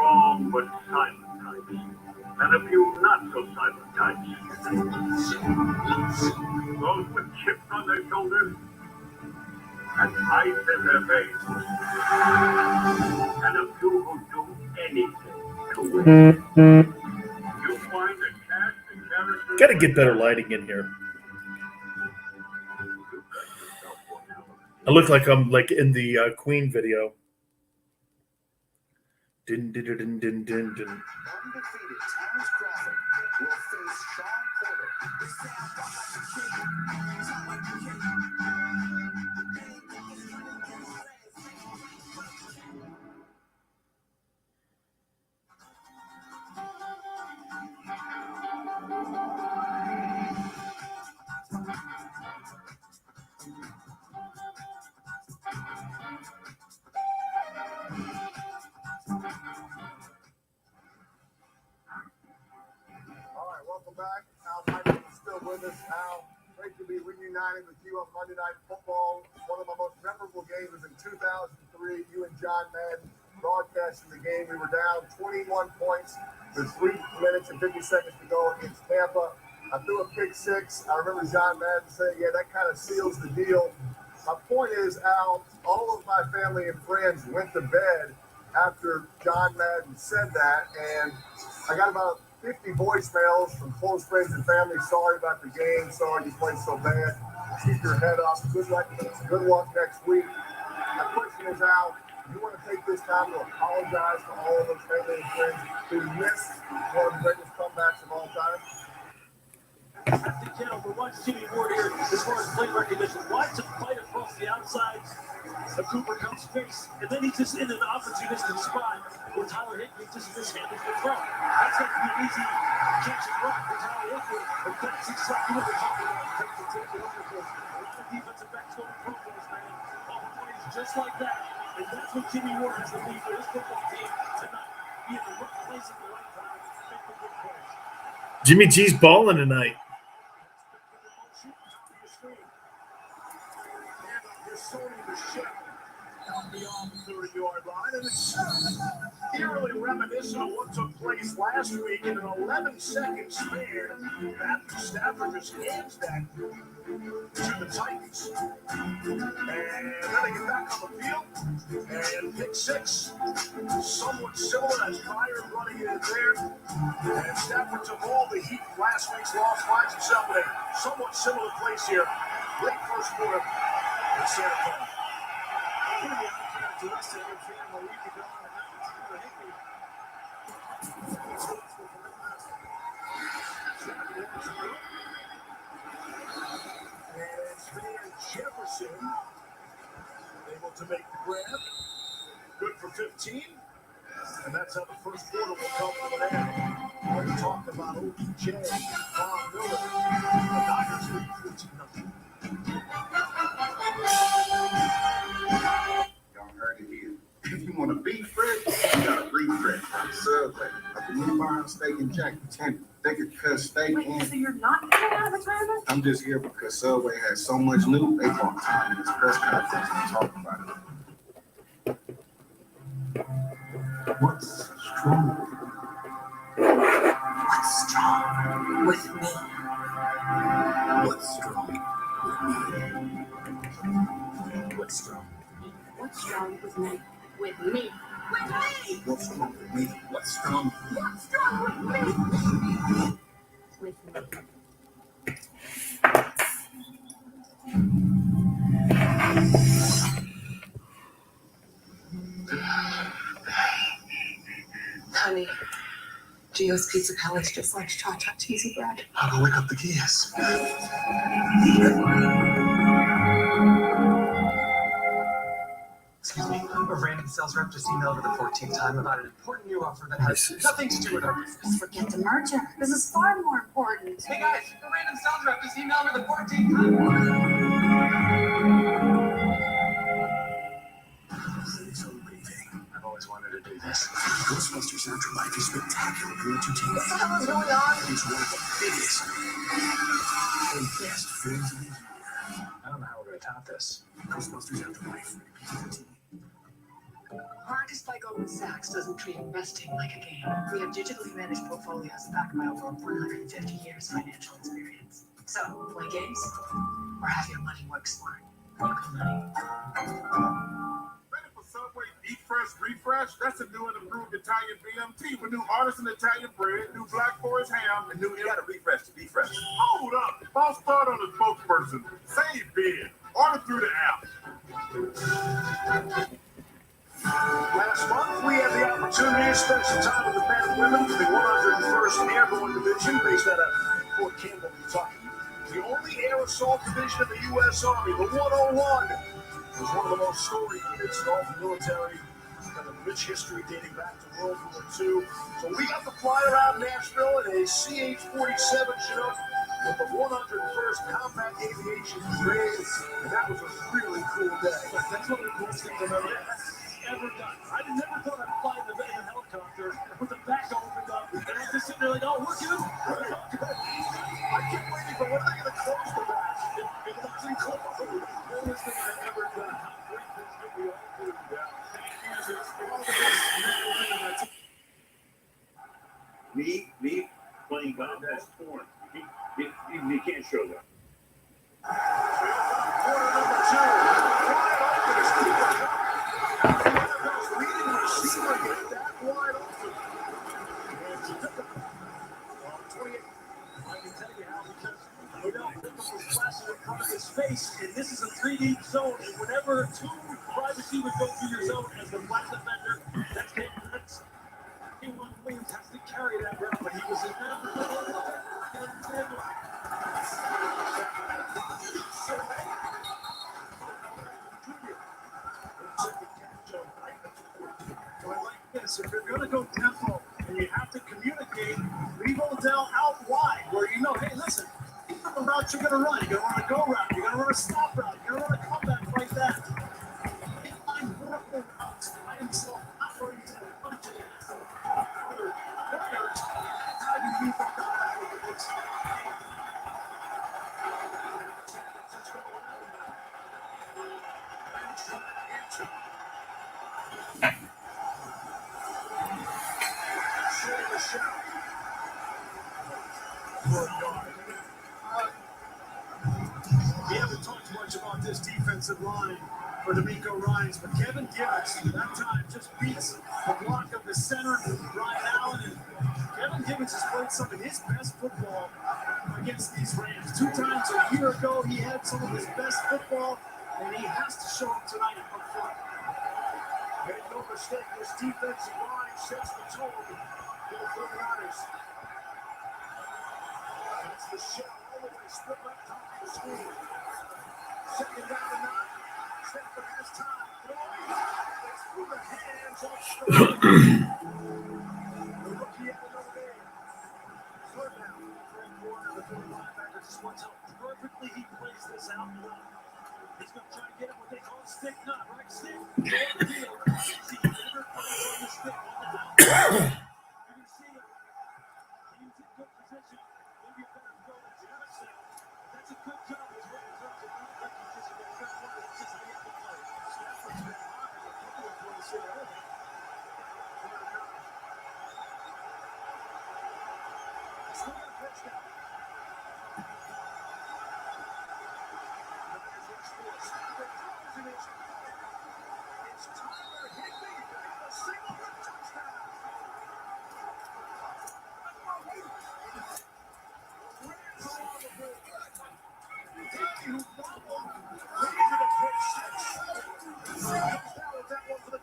strong but silent types, and a few not so silent types. Those with chips on their shoulders and ice in their veins, and a few who do anything to win. You find a cast and characters. Gotta get better lighting in here. I look like I'm like in the Queen video. Din din din din din din. Undefeated Terrence Crawford will face Sean Porter. Welcome back. Al Michael is still with us. Al, great to be reunited with you on Monday Night Football. One of my most memorable games was in 2003. You and John Madden broadcasting the game. We were down 21 points with 3 minutes and 50 seconds to go against Tampa. I threw a pick six. I remember John Madden saying, yeah, that kind of seals the deal. My point is, Al, all of my family and friends went to bed after John Madden said that, and I got about 50 voicemails from close friends and family. Sorry about the game. Sorry you played so bad. Keep your head up. Good luck next week. My question is, Al, you want to take this time to apologize to all of those family and friends who missed one of the greatest comebacks of all time? We watch Jimmy Ward here as far as play recognition. Watch him fight across the outside of Cooper Kupp's face, and then he's just in an opportunistic spot where Tyler Higbee just mishandles the throw. That's going to be an easy catch and run for Tyler Higbee, but that's exactly what we're talking about. Takes it over for a lot of defensive backs going to Pro Bowls, man. All plays just like that, and that's what Jimmy Ward has to lead for his football team tonight. Be in the right place at the right time, make the good plays. Jimmy G's balling tonight. Beyond the 30-yard line, and it's eerily reminiscent of what took place last week in an 11-second span. Matthew Stafford just hands that to the Titans, and then they get back on the field, and pick six, somewhat similar as Pryor running it in there, and Stafford took all the heat last week's loss, finds himself in a somewhat similar place here, late first quarter in San Antonio. Pretty uncharacteristic of him, but we could go on and and it's Van Jefferson able to make the grab. Good for 15. And that's how the first quarter will come to an end. We talked about OBJ, Von Miller. The Niners lead 14-0. If you want to beat Fred, you gotta breathe Fred. Subway, at the new bar steak and jack, 10. They could cut steak in. So you're not getting out of retirement? I'm just here because Subway has so much new. They want time in this press conference to talk about it. What's strong? What's strong with me? What's strong with me? What's strong? What's strong with me? With me. With me. What's strong with me? What's strong? What's strong with me? With me. Honey, Gio's Pizza Palace just likes cha-cha cheesy bread. I'll go wake up the kids. Excuse me, a random sales rep just emailed for the 14th time about an important new offer that has nothing to do with our business. Forget the merger. This is far more important. Hey guys, a random sales rep just emailed for the 14th time. I've always wanted to do this. Ghostbusters Afterlife is spectacular for entertainment. What the hell is going on? It's one of the biggest and best films of the year. I don't know how we're going to top this. Ghostbusters Afterlife. Marcus by Goldman Sachs doesn't treat investing like a game. We have digitally managed portfolios backed by over 150 years financial experience. So, play games or have your money work smart. Ready for Subway Eat Fresh Refresh? That's a new and improved Italian BMT with new artisan Italian bread, new Black Forest ham, and new. You gotta refresh to be fresh. Hold up! False start on the spokesperson. Save bid. Order through the app. Last month, we had the opportunity to spend some time with the men and women of the 101st Airborne Division based out of Fort Campbell, Kentucky. The only air assault division of the U.S. Army, the 101, was one of the most storied units in all the military. Got a rich history dating back to World War II. So we got to fly around Nashville in a CH-47 Chinook with the 101st Combat Aviation Brigade, and that was a really cool day. That's one of the coolest things I've ever done. I never thought I'd fly in a helicopter with the back opened up, and I'm just sitting there like, oh, we're good. I keep waiting for when are they going to close the back? It doesn't close. The coolest thing I've ever done. How great things that we all do. Me playing contest porn. You can't show that. Quarter number 2. Wide open is Cooper Cup. Leading receiver hit that wide open. And she took it. 28. I can tell you how, because Odell Beckham was flashing in front of his face, and this is a 3-deep zone, and whenever two wide receivers go through your zone as the black defender, that's Kayvon Williams has to carry that route, but he was in there. So I like this. If you're going to go tempo and you have to communicate, leave Odell out wide where you know, hey, listen, you know the route you're going to run. You're going to run a go route. You're going to run a stop route. You're going to run a comeback like that. I'm vertical routes by himself, not where he's in a bunch of how do you keep up with this? We haven't talked much about this defensive line for D'Amico Ryans, but Kevin Gibbons that time just beats the block of the center, Brian Allen, and Kevin Gibbons has played some of his best football against these Rams. 2 times a year ago, he had some of his best football, and he has to show up tonight up front. Make no mistake, this defensive line sets the tone for the 49ers. That's the shell all the way, split left top of the screen. Second down and 9. Stafford has time. It's through the hands of Stafford. The rookie at Notre Dame. Third down. Frank Warner, the middle linebacker, just watch how perfectly he plays this out. He's going to try to get him what they call a stick nut, right? Stick. See, he never comes on the stick. You can see him. He's in good position. Maybe a better throw than Jackson. That's a good job as well in terms of not letting position get first one. It's just make the play. Stafford's been hot in a couple of plays here early. Still got a touchdown. It's Tyler Higbee for a single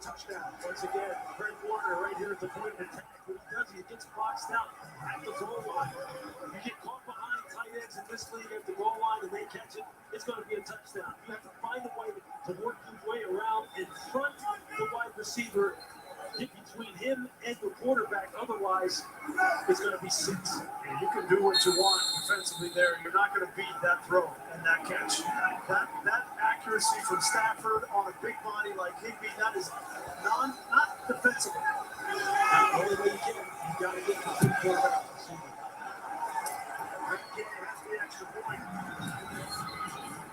touchdown. Once again, Frank Warner right here at the point of attack. What he does, he gets boxed out at the goal line. You get caught behind tight ends in this league at the goal line and they catch it, it's going to be a touchdown. You have to find a way to work your way around in front of the wide receiver, get between him and the quarterback. Otherwise, it's going to be 6. And you can do what you want defensively there. You're not going to beat that throw and that catch. That accuracy from Stafford on a big body like Higbee, that is not defensible. The only way you can, you got to get the big quarterback. That's the extra point.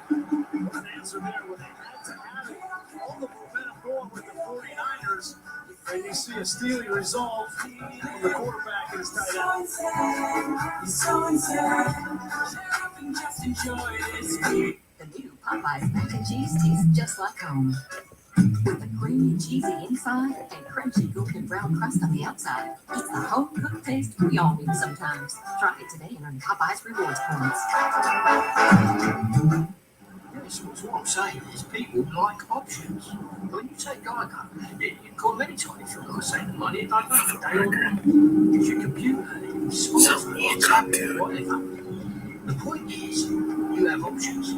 What an answer there when they had to have it. All the momentum going with the 49ers. a steely resolve from the quarterback and his tight end. The new Popeyes mac and cheese tastes just like home. With a creamy, cheesy inside and crunchy golden brown crust on the outside. It's the home cooked taste we all need sometimes. Try it today and earn Popeyes rewards points. Yes, what I'm saying is people like options. When you take Geico, you can call them anytime if you want to save the money. It don't matter what day or night. Use your computer, smartphone, whatever. The point is, you have options.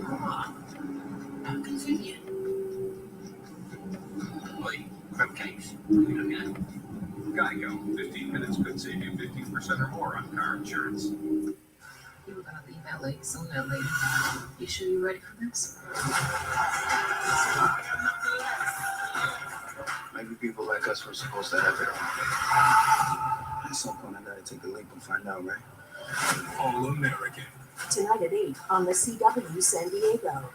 Ah, how convenient. Wait, crab cakes? What are you looking at? Geico, 15 minutes could save you 15% or more on car insurance. You were gonna leave that late sooner or later. You sure you're ready for this? Maybe people like us were supposed to have it. At some point, I gotta take a leap and find out, right? All American. Tonight at 8 on the CW San Diego.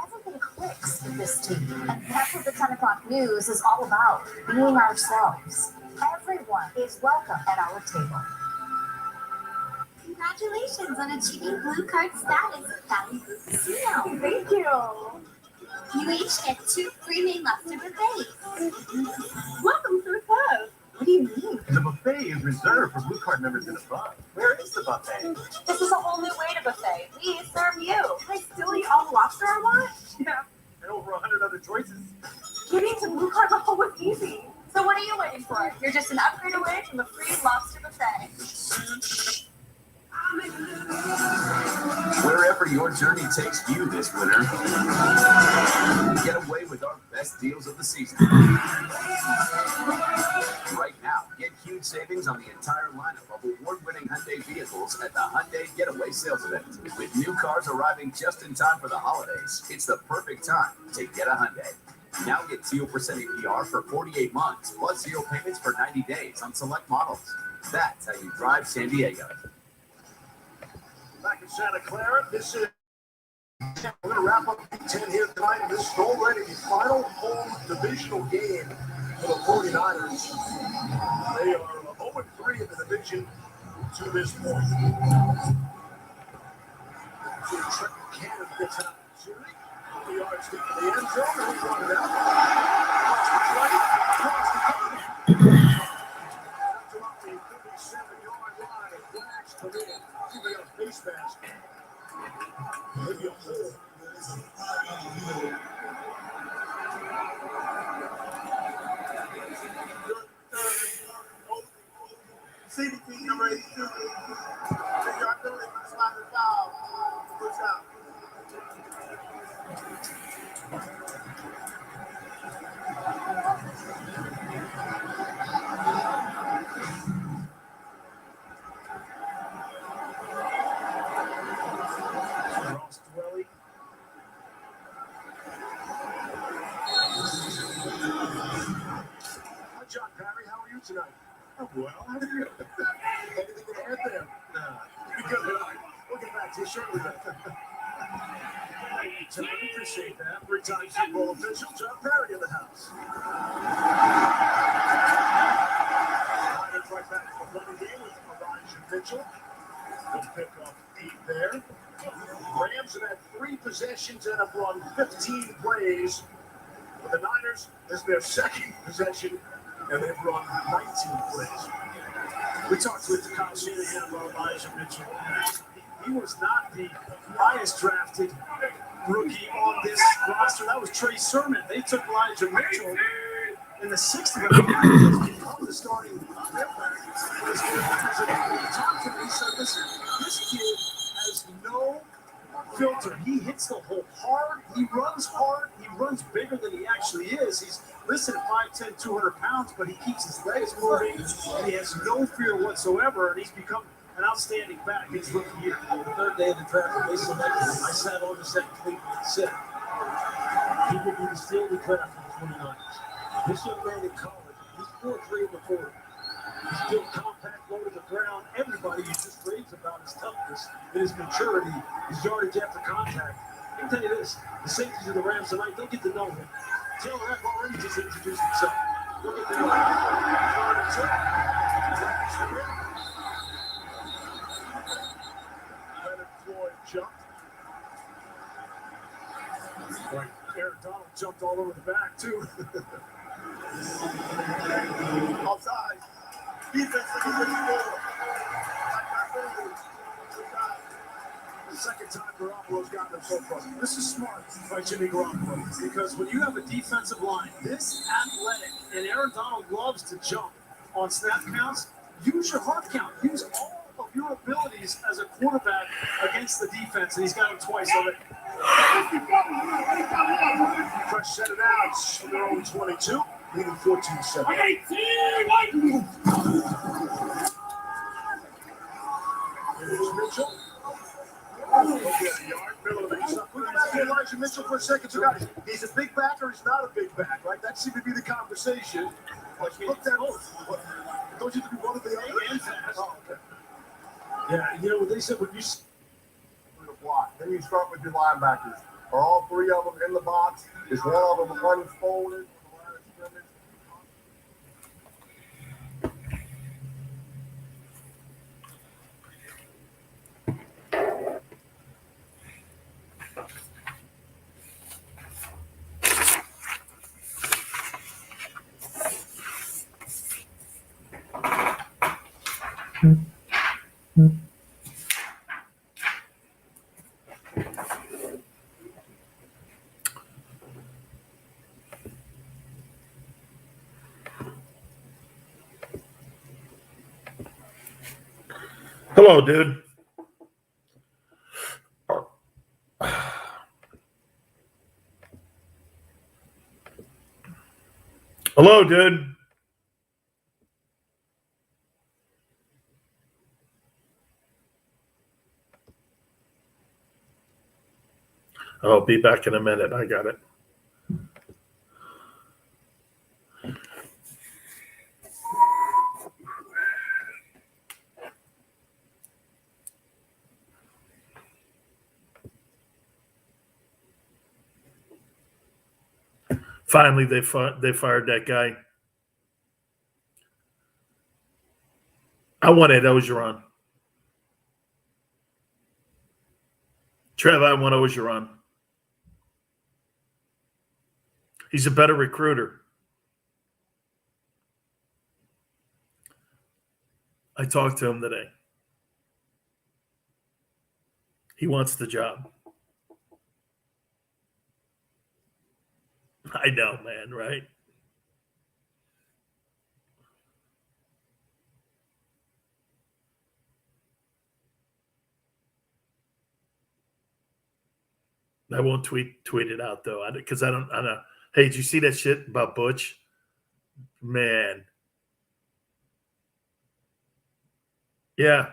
Everything clicks with this team. And that's what the 10 o'clock news is all about. Being ourselves. Everyone is welcome at our table. Congratulations on achieving blue card status at Valley Blue Casino. Thank you. You each get 2 free main lobster buffets. Welcome to the club. What do you mean? The buffet is reserved for blue card members and above. Where is the buffet? This is a whole new way to buffet. We serve you. Can I still eat all the lobster I want? Yeah. And over 100 other choices. Getting to blue card level was easy. So what are you waiting for? You're just an upgrade away from a free lobster buffet. Wherever your journey takes you this winter, get away with our best deals of the season. Right now, get huge savings on the entire lineup of award-winning Hyundai vehicles at the Hyundai Getaway Sales Event. With new cars arriving just in time for the holidays, it's the perfect time to get a Hyundai. Now get 0% APR for 48 months, plus 0 payments for 90 days on select models. That's how you drive San Diego. Back in Santa Clara, this is we're going to wrap up Big 10 here tonight. This is already the final home divisional game for the 49ers. They are 0-3 in the division to this point. So Trent Cannon gets an opportunity. The yards get to the end zone, and he's running out. Across the 20, across the 30. Up to the 57-yard line. Flags come in. Give me a face mask. Maybe a hole. CDT number 82. Y'all doing it. Slide the foul. Push out. Ross Dwelly. Hi, John Barry. How are you tonight? Oh, well, how are you? Anything to add there? Good. We'll get back to you shortly. Thank you, John. Appreciate that. 3-time Super Bowl official John Perry in the house. Right back to the running game with Elijah Mitchell. He'll pick up 8 there. Rams have had 3 possessions and have run 15 plays. For the Niners, this is their second possession, and they've run 19 plays. We talked with Kyle Shanahan about Elijah Mitchell. He was not the highest drafted rookie on this roster. That was Trey Sermon. They took Elijah Mitchell in the 6th round. He's become the starting left back. He talked to me. He said, listen, this kid has no filter. He hits the hole hard. He runs bigger than he actually is. He's listed at 5'10", 200 pounds, but he keeps his legs moving, and he has no fear whatsoever, and he's become an outstanding back in his rookie year. On the 3rd day of the draft, when they selected him, I sat on the second cleat and said, he will be the steal of the draft for the 49ers. This young man in college, he's 4'3" in the 40. He's built compact, low to the ground. Everybody just raves about his toughness and his maturity, his yardage after contact. I can tell you this: the safeties of the Rams tonight, they'll get to know him. Taylor Rapp already just introduced himself. They'll get to know him. Leonard Floyd jumped. Right. Aaron Donald jumped all over the back, too. Offside. Defense looking for the The second time Garoppolo's gotten him so far. This is smart by Jimmy Garoppolo. Because when you have a defensive line this athletic, and Aaron Donald loves to jump on snap counts, use your hard count. Use all of your abilities as a quarterback against the defense, and he's got him twice already. Fresh set it out from their own 22, leading 14-7. Here's Mitchell. We'll go back to Elijah Mitchell for a second. So guys, he's a big back or he's not a big back, right? That seemed to be the conversation. Look at both. Don't you have to be one of the other? Oh, okay. Yeah, you know, they said when you The block. Then you start with your linebackers. Are all three of them in the box? Is one of them unfolded? Hello, dude. Hello, dude. I'll be back in a minute. I got it. Finally, they fired that guy. I want Ed Ogeron. Trev, I want Ogeron. He's a better recruiter. I talked to him today. He wants the job. I know, man, right? I won't tweet it out though, because I don't. Hey, did you see that shit about Butch? Man, yeah.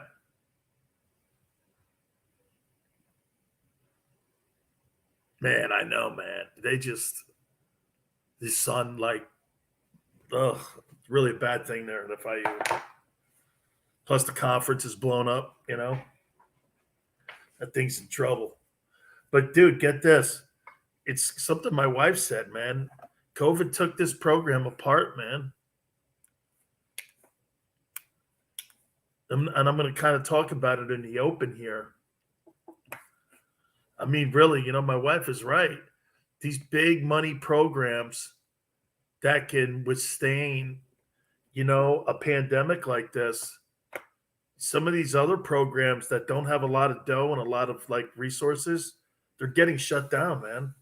Man, I know, man. They just his son, like, ugh, really a bad thing there. If I plus the conference is blown up, you know, that thing's in trouble. But dude, get this. It's something my wife said, man. COVID took this program apart, man. And I'm going to kind of talk about it in the open here. I mean, really, you know, my wife is right. These big money programs that can withstand, you know, a pandemic like this. Some of these other programs that don't have a lot of dough and a lot of like resources, they're getting shut down, man.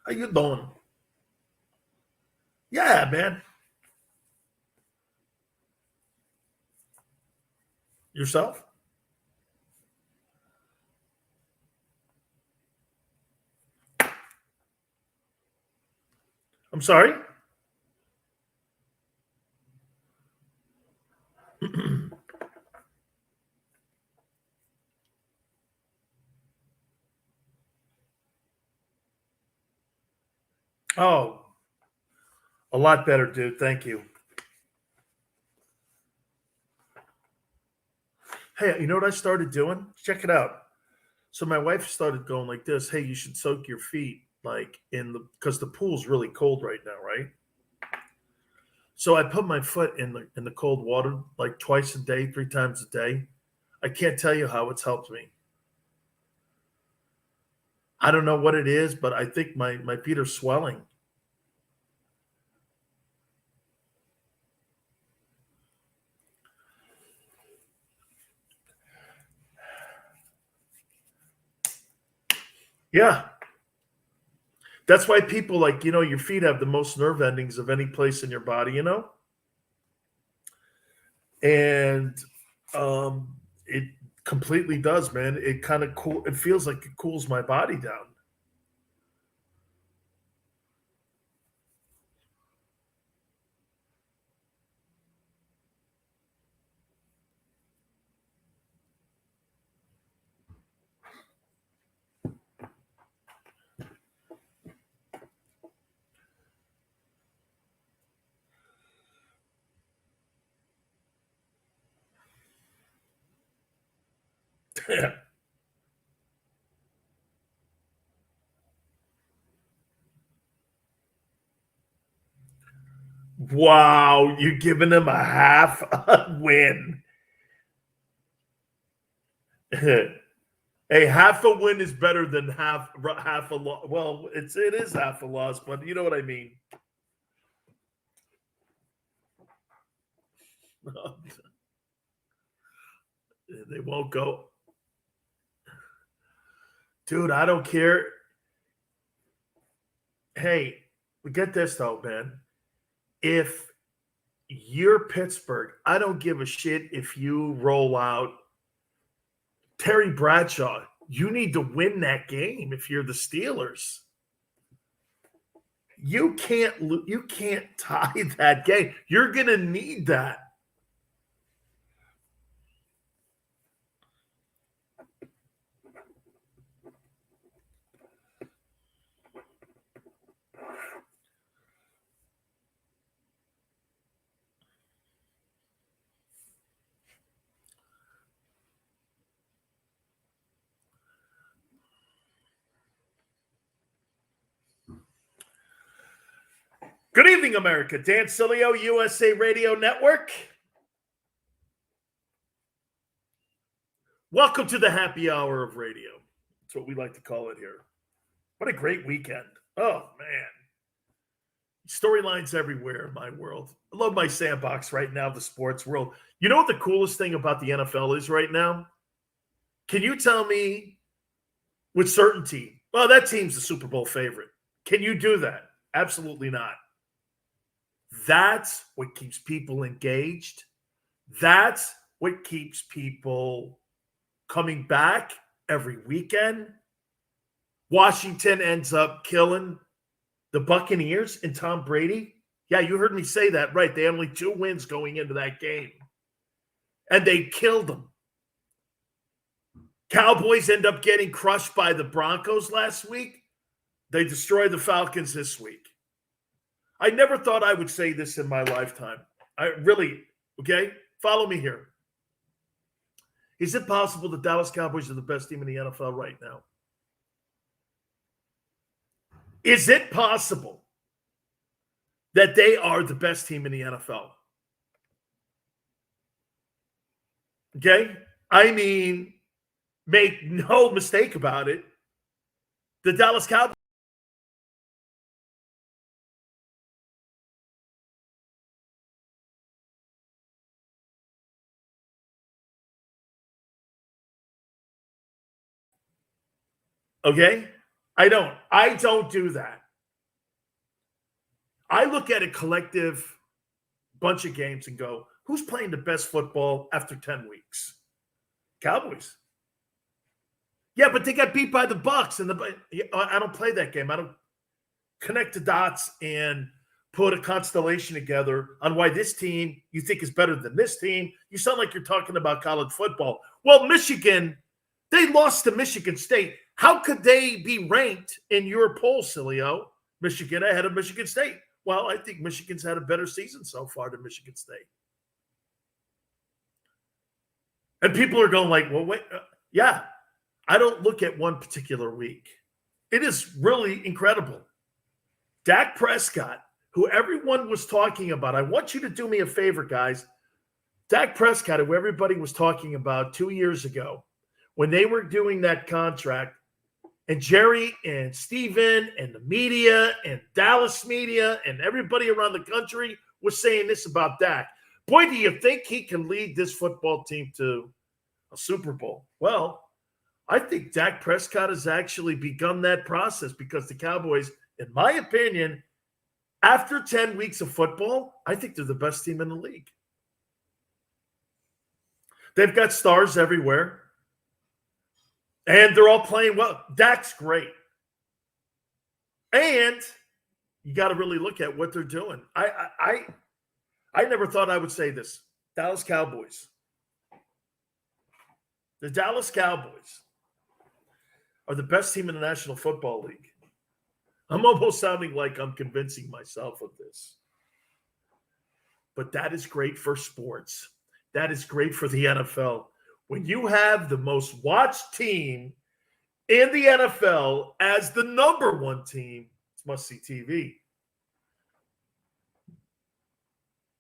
How you doing? Yeah, man. Yourself? I'm sorry? Oh, a lot better, dude. Thank you. Hey, you know what I started doing? Check it out. So my wife started going like this. Hey, you should soak your feet like because the pool's really cold right now, right? So I put my foot in the cold water like twice a day, 3 times a day. I can't tell you how it's helped me. I don't know what it is, but I think my feet are swelling. Yeah. That's why people like, your feet have the most nerve endings of any place in your body. And it completely does, man. It kind of it feels like it cools my body down. Wow, you're giving him a half a win. A half a win is better than half a loss. Well, it is half a loss, but you know what I mean. They won't go. Dude, I don't care. Hey, get this though, man. If you're Pittsburgh, I don't give a shit if you roll out Terry Bradshaw. You need to win that game if you're the Steelers. You can't tie that game. You're going to need that. Good evening, America. Dan Sileo, USA Radio Network. Welcome to the happy hour of radio. That's what we like to call it here. What a great weekend. Oh, man. Storylines everywhere in my world. I love my sandbox right now, the sports world. You know what the coolest thing about the NFL is right now? Can you tell me with certainty, well, that team's the Super Bowl favorite? Can you do that? Absolutely not. That's what keeps people engaged. That's what keeps people coming back every weekend. Washington ends up killing the Buccaneers and Tom Brady. Yeah, you heard me say that right. They had only 2 wins going into that game. And they killed them. Cowboys end up getting crushed by the Broncos last week. They destroyed the Falcons this week. I never thought I would say this in my lifetime. Okay? Follow me here. Is it possible the Dallas Cowboys are the best team in the NFL right now? Is it possible that they are the best team in the NFL? Okay? I mean, make no mistake about it. The Dallas Cowboys. Okay? I don't do that. I look at a collective bunch of games and go, who's playing the best football after 10 weeks? Cowboys. Yeah, but they got beat by the Bucs, and I don't play that game. I don't connect the dots and put a constellation together on why this team you think is better than this team. You sound like you're talking about college football. Well, Michigan, they lost to Michigan State. How could they be ranked in your poll, Sileo? Michigan ahead of Michigan State. Well, I think Michigan's had a better season so far than Michigan State. And people are going like, well, wait, yeah, I don't look at one particular week. It is really incredible. Dak Prescott, who everyone was talking about, I want you to do me a favor, guys. Dak Prescott, who everybody was talking about 2 years ago, when they were doing that contract, and Jerry and Steven and the media and Dallas media and everybody around the country was saying this about Dak. Boy, do you think he can lead this football team to a Super Bowl? Well, I think Dak Prescott has actually begun that process because the Cowboys, in my opinion, after 10 weeks of football, I think they're the best team in the league. They've got stars everywhere. And they're all playing well. Dak's great. And you got to really look at what they're doing. I never thought I would say this. Dallas Cowboys. The Dallas Cowboys are the best team in the National Football League. I'm almost sounding like I'm convincing myself of this. But that is great for sports. That is great for the NFL. When you have the most watched team in the NFL as the number one team, it's must-see TV.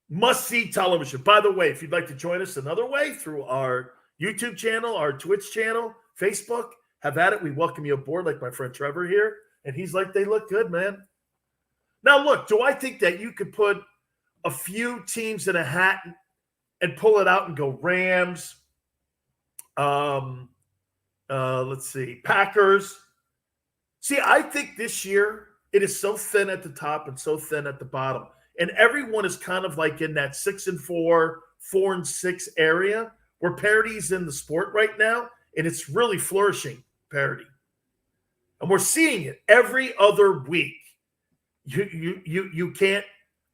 Must-see television. By the way, if you'd like to join us another way through our YouTube channel, our Twitch channel, Facebook, have at it. We welcome you aboard like my friend Trevor here. And he's like, they look good, man. Now, look, do I think that you could put a few teams in a hat and pull it out and go Rams, let's see, Packers. See, I think this year it is so thin at the top and so thin at the bottom. And everyone is kind of like in that 6-4, 4-6 area where parity is in the sport right now. And it's really flourishing, parity. And we're seeing it every other week. You can't,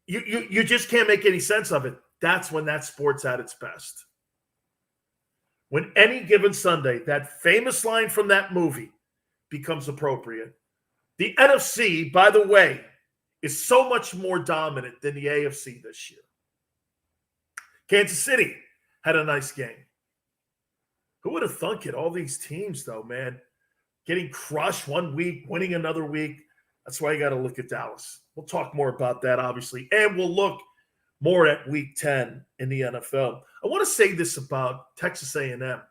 you just can't make any sense of it. That's when that sport's at its best. When any given Sunday, that famous line from that movie becomes appropriate. The NFC, by the way, is so much more dominant than the AFC this year. Kansas City had a nice game. Who would have thunk it? All these teams, though, man, getting crushed one week, winning another week. That's why you got to look at Dallas. We'll talk more about that, obviously, and we'll look more at Week 10 in the NFL. I want to say this about Texas A&M.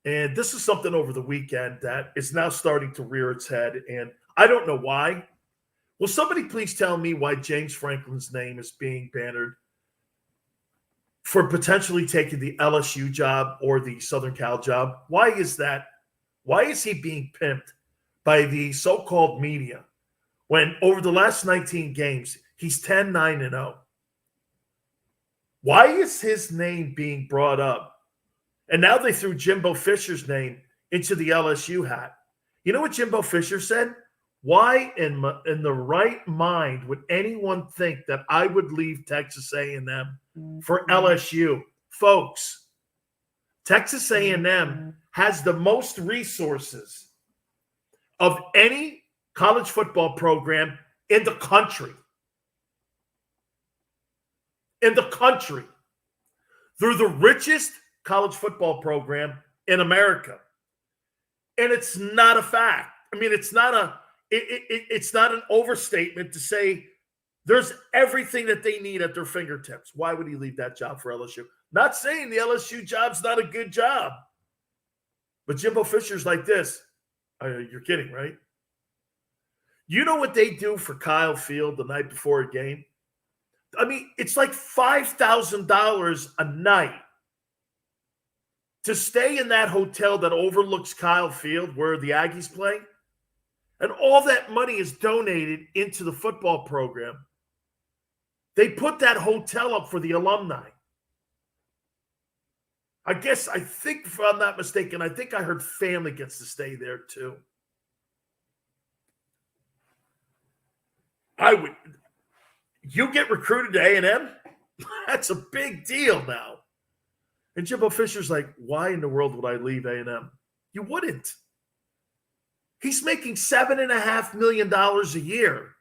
And this is something over the weekend that is now starting to rear its head, and I don't know why. Will somebody please tell me why James Franklin's name is being bannered for potentially taking the LSU job or the Southern Cal job? Why is that? Why is he being pimped by the so-called media when over the last 19 games, he's 10-9-0? Why is his name being brought up? And now they threw Jimbo Fisher's name into the LSU hat. You know what Jimbo Fisher said? Why in the right mind would anyone think that I would leave Texas A&M for LSU? Folks, Texas A&M has the most resources of any college football program in the country. In the country. They're the richest college football program in America. And it's not a fact. I mean, it's not an overstatement to say there's everything that they need at their fingertips. Why would he leave that job for LSU? Not saying the LSU job's not a good job. But Jimbo Fisher's like this. You're kidding, right? You know what they do for Kyle Field the night before a game? I mean, it's like $5,000 a night to stay in that hotel that overlooks Kyle Field where the Aggies play. And all that money is donated into the football program. They put that hotel up for the alumni. I think if I'm not mistaken, I think I heard family gets to stay there too. You get recruited to A&M? That's a big deal now. And Jimbo Fisher's like, why in the world would I leave A&M? You wouldn't. He's making $7.5 million a year.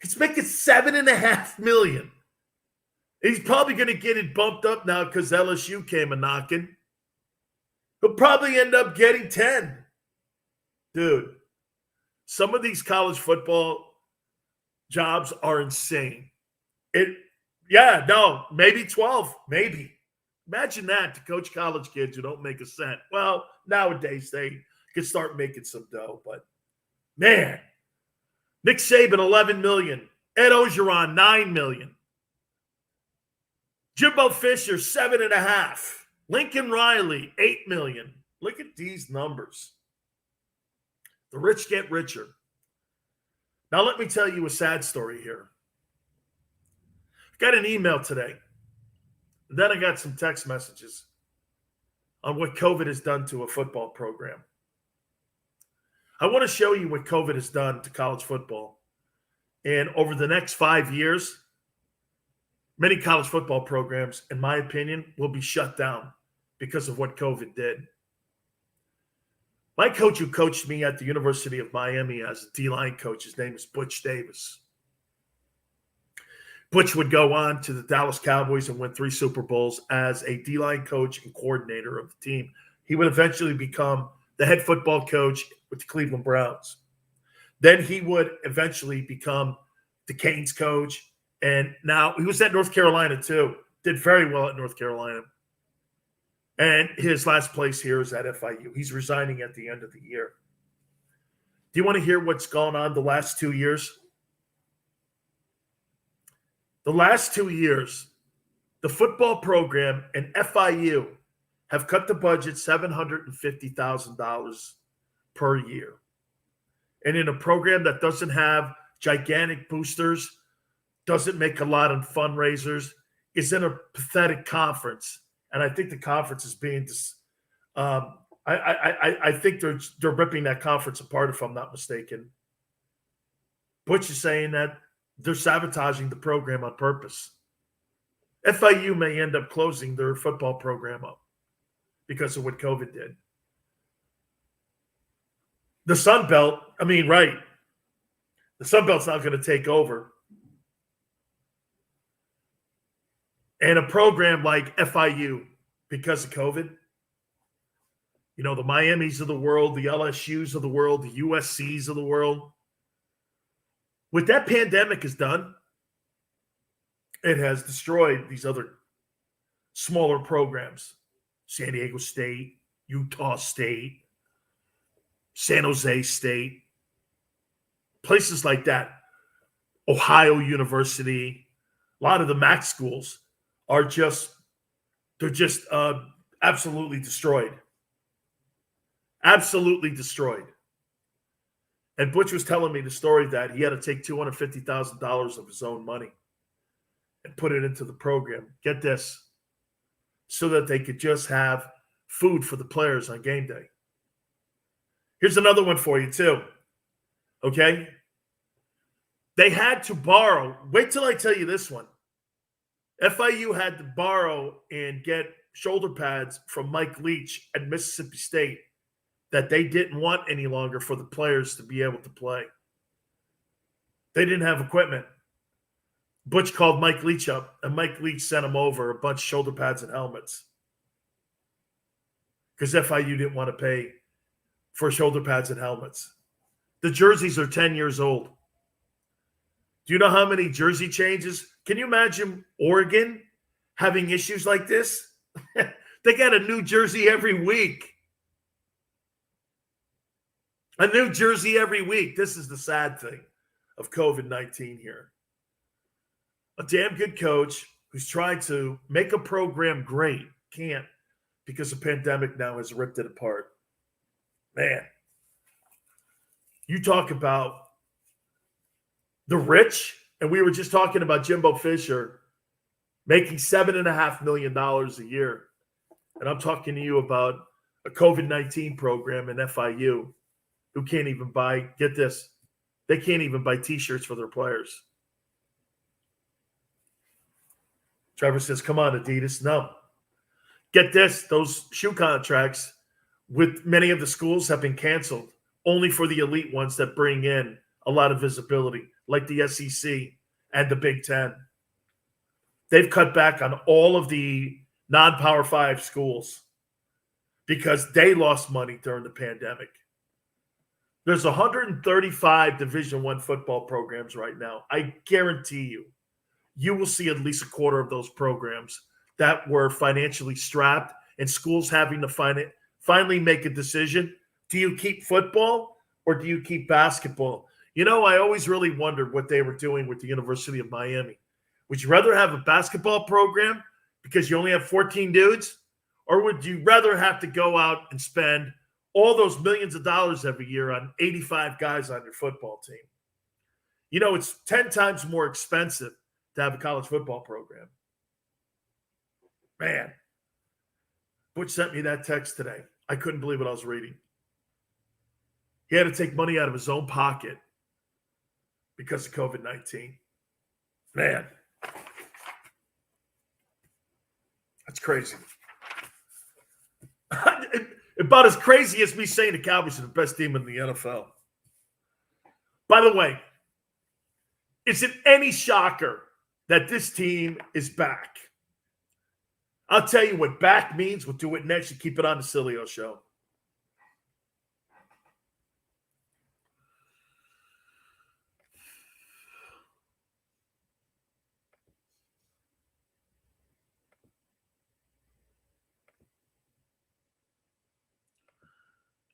He's making $7.5 million. He's probably going to get it bumped up now because LSU came a knocking. He'll probably end up getting 10. Dude, some of these college football jobs are insane. Maybe 12, maybe. Imagine that, to coach college kids who don't make a cent. Well, nowadays they can start making some dough, but man, Nick Saban, $11 million. Ed Ogeron, $9 million. Jimbo Fisher, $7.5 million. Lincoln Riley, $8 million. Look at these numbers. The rich get richer. Now, let me tell you a sad story here. I got an email today. And then I got some text messages on what COVID has done to a football program. I want to show you what COVID has done to college football. And over the next 5 years, many college football programs, in my opinion, will be shut down because of what COVID did. My coach who coached me at the University of Miami as a D-line coach, his name is Butch Davis. Butch would go on to the Dallas Cowboys and win 3 Super Bowls as a D-line coach and coordinator of the team. He would eventually become the head football coach with the Cleveland Browns. Then he would eventually become the Canes coach. And now he was at North Carolina too. Did very well at North Carolina. And his last place here is at FIU. He's resigning at the end of the year. Do you want to hear what's gone on the last 2 years? The last 2 years, the football program and FIU have cut the budget $750,000 per year. And in a program that doesn't have gigantic boosters, doesn't make a lot of fundraisers, is in a pathetic conference. And I think the conference is being I think they're ripping that conference apart, if I'm not mistaken. Butch is saying that they're sabotaging the program on purpose. FIU may end up closing their football program up because of what COVID did. The Sun Belt, the Sun Belt's not going to take over. And a program like FIU, because of COVID, the Miamis of the world, the LSUs of the world, the USCs of the world, what that pandemic has done, it has destroyed these other smaller programs. San Diego State, Utah State, San Jose State, places like that. Ohio University, a lot of the MAC schools are they're just absolutely destroyed. Absolutely destroyed. And Butch was telling me the story that he had to take $250,000 of his own money and put it into the program. Get this, so that they could just have food for the players on game day. Here's another one for you too. Okay? They had to borrow. Wait till I tell you this one. FIU had to borrow and get shoulder pads from Mike Leach at Mississippi State that they didn't want any longer for the players to be able to play. They didn't have equipment. Butch called Mike Leach up, and Mike Leach sent him over a bunch of shoulder pads and helmets because FIU didn't want to pay for shoulder pads and helmets. The jerseys are 10 years old. Do you know how many jersey changes? Can you imagine Oregon having issues like this? They got a new jersey every week. A new jersey every week. This is the sad thing of COVID-19 here. A damn good coach who's trying to make a program great can't, because the pandemic now has ripped it apart. Man, you talk about the rich, and we were just talking about Jimbo Fisher making $7.5 million a year. And I'm talking to you about a COVID-19 program in FIU who can't even buy, get this, They can't even buy T-shirts for their players. Trevor says, come on, Adidas. No. Get this. Those shoe contracts with many of the schools have been canceled, only for the elite ones that bring in a lot of visibility, like the SEC and the Big Ten. They've cut back on all of the non-Power 5 schools because they lost money during the pandemic. There's 135 Division I football programs right now. I guarantee you will see at least a quarter of those programs that were financially strapped and schools having to finally make a decision. Do you keep football or do you keep basketball? You know, I always really wondered what they were doing with the University of Miami. Would you rather have a basketball program because you only have 14 dudes? Or would you rather have to go out and spend all those millions of dollars every year on 85 guys on your football team? You know, it's 10 times more expensive to have a college football program. Man, Butch sent me that text today. I couldn't believe what I was reading. He had to take money out of his own pocket because of COVID-19. Man, that's crazy. About as crazy as me saying the Cowboys are the best team in the NFL. By the way, is it any shocker that this team is back? I'll tell you what back means. We'll do it next. You keep it on the Sileo Show.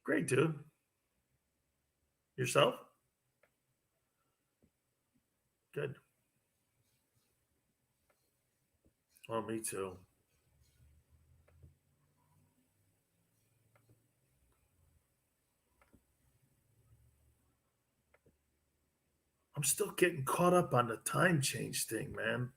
Great, dude. Yourself? Good. Oh, me too. I'm still getting caught up on the time change thing, man.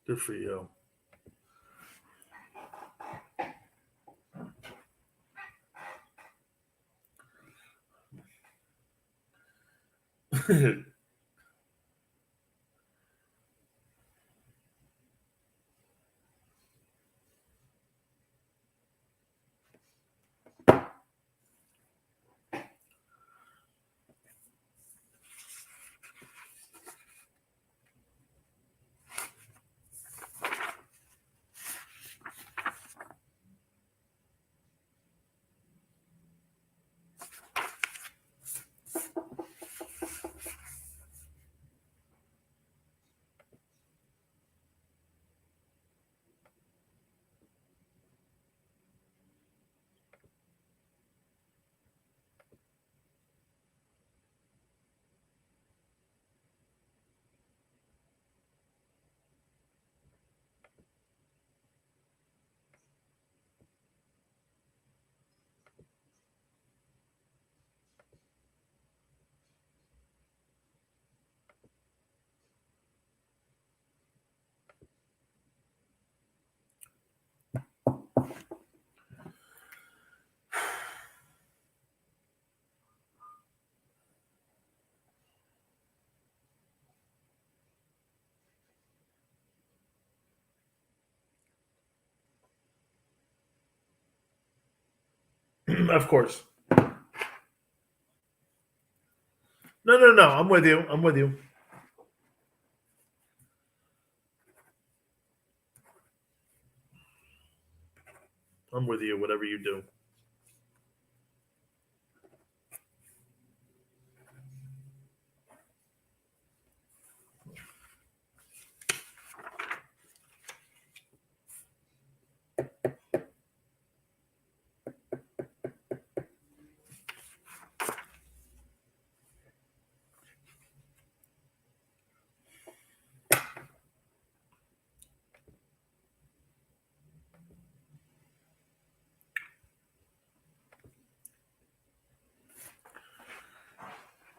Good for you. Of course. No. I'm with you. I'm with you. I'm with you, whatever you do.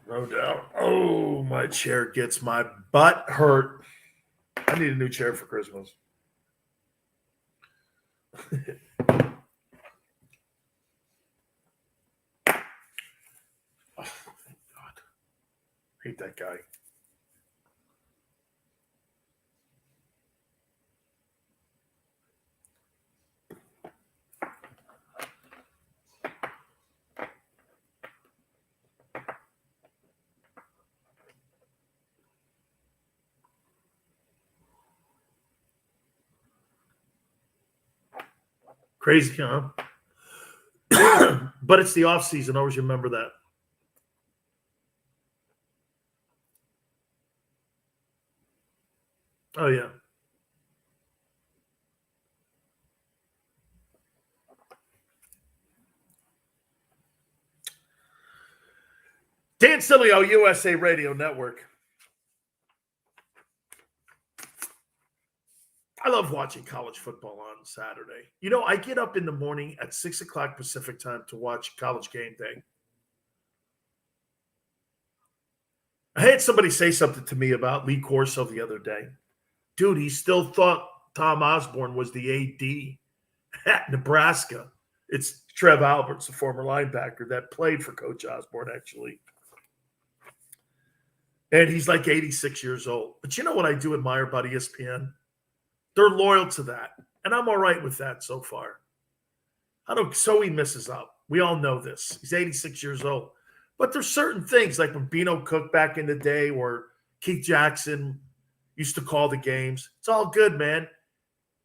No doubt. Oh, my chair gets my butt hurt. I need a new chair for Christmas. Oh, God. Hate that guy. Crazy, huh? But it's the off season. Always remember that. Oh, yeah. Dan Sileo, USA Radio Network. I love watching college football on Saturday. You know, I get up in the morning at 6 o'clock Pacific time to watch College Game Day. I had somebody say something to me about Lee Corso the other day. Dude, he still thought Tom Osborne was the AD at Nebraska. It's Trev Alberts, the former linebacker that played for Coach Osborne, actually. And he's like 86 years old. But you know what I do admire about ESPN? They're loyal to that. And I'm all right with that so far. So he misses up. We all know this. He's 86 years old. But there's certain things like when Beano Cook back in the day or Keith Jackson used to call the games. It's all good, man.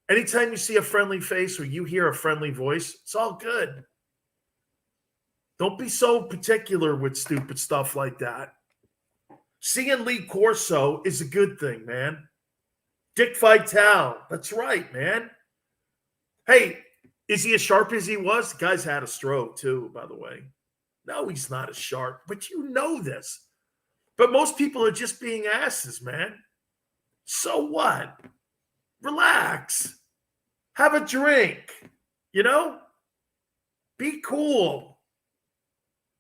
Anytime you see a friendly face or you hear a friendly voice, it's all good. Don't be so particular with stupid stuff like that. Seeing Lee Corso is a good thing, man. Dick Vitale. That's right, man. Hey, is he as sharp as he was? The guy's had a stroke, too, by the way. No, he's not as sharp, but you know this. But most people are just being asses, man. So what? Relax. Have a drink. You know? Be cool.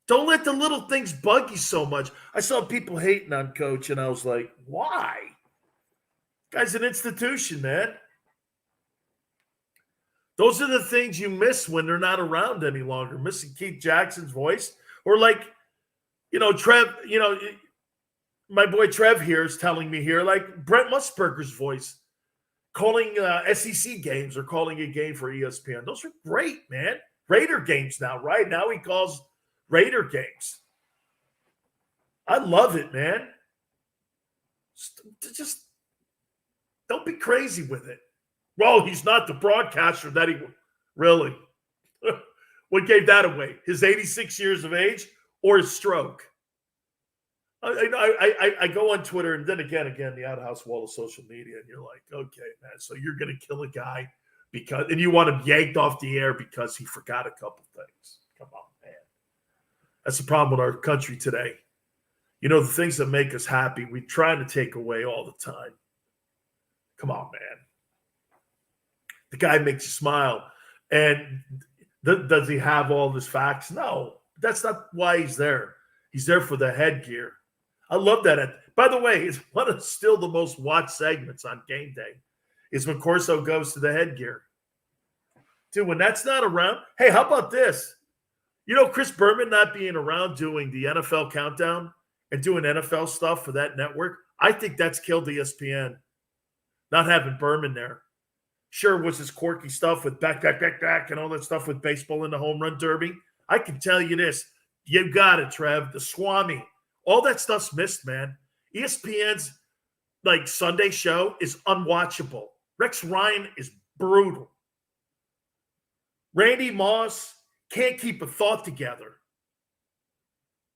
Don't let the little things bug you so much. I saw people hating on Coach, and I was like, why? Guy's an institution, man. Those are the things you miss when they're not around any longer. Missing Keith Jackson's voice. Or like, you know, Trev, you know, my boy Trev here is telling me here, like Brent Musburger's voice, calling SEC games or calling a game for ESPN. Those are great, man. Raider games now, right? Now he calls Raider games. I love it, man. Just don't be crazy with it. Well, he's not the broadcaster that he really. What gave that away? His 86 years of age or his stroke? I go on Twitter and then again, the outhouse wall of social media, and you're like, okay, man, so you're going to kill a guy and you want him yanked off the air because he forgot a couple things. Come on, man. That's the problem with our country today. You know, the things that make us happy, we try to take away all the time. Come on, man. The guy makes you smile. And does he have all his facts? No, that's not why he's there. He's there for the headgear. I love that. By the way, it's one of still the most watched segments on Game Day is when Corso goes to the headgear. Dude, when that's not around, hey, how about this? You know, Chris Berman not being around doing the NFL countdown and doing NFL stuff for that network, I think that's killed ESPN. Not having Berman there. Sure was his quirky stuff with back, and all that stuff with baseball in the home run derby. I can tell you this. You got it, Trev. The Swami. All that stuff's missed, man. ESPN's like Sunday show is unwatchable. Rex Ryan is brutal. Randy Moss can't keep a thought together.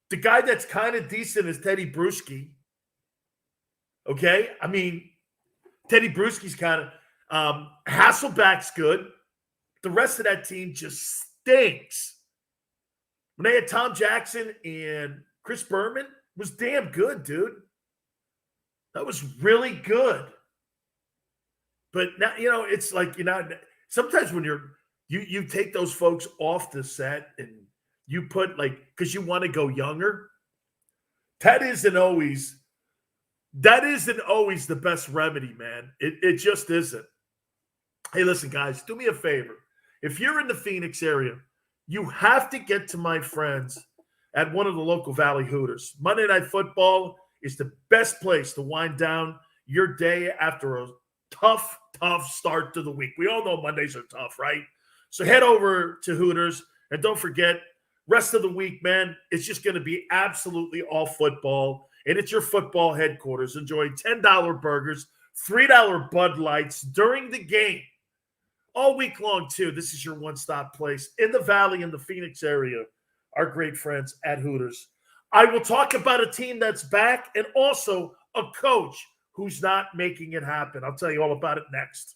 The guy that's kind of decent is Teddy Bruschi. Okay? I mean, Teddy Bruschi's kind of Hasselback's good. The rest of that team just stinks. When they had Tom Jackson and Chris Berman, was damn good, dude. That was really good. But now, you know, it's like, you know, sometimes when you take those folks off the set and you put like, because you want to go younger, that isn't always that isn't always the best remedy, man. It just isn't. Hey, listen, guys, do me a favor. If you're in the Phoenix area, you have to get to my friends at one of the local Valley Hooters. Monday Night Football is the best place to wind down your day after a tough start to the week. We all know Mondays are tough, right? So head over to Hooters, and don't forget, rest of the week, man, it's just going to be absolutely all football, and it's your football headquarters. Enjoy $10 burgers, $3 Bud Lights during the game. All week long, too. This is your one-stop place in the Valley, in the Phoenix area. Our great friends at Hooters. I will talk about a team that's back and also a coach who's not making it happen. I'll tell you all about it next.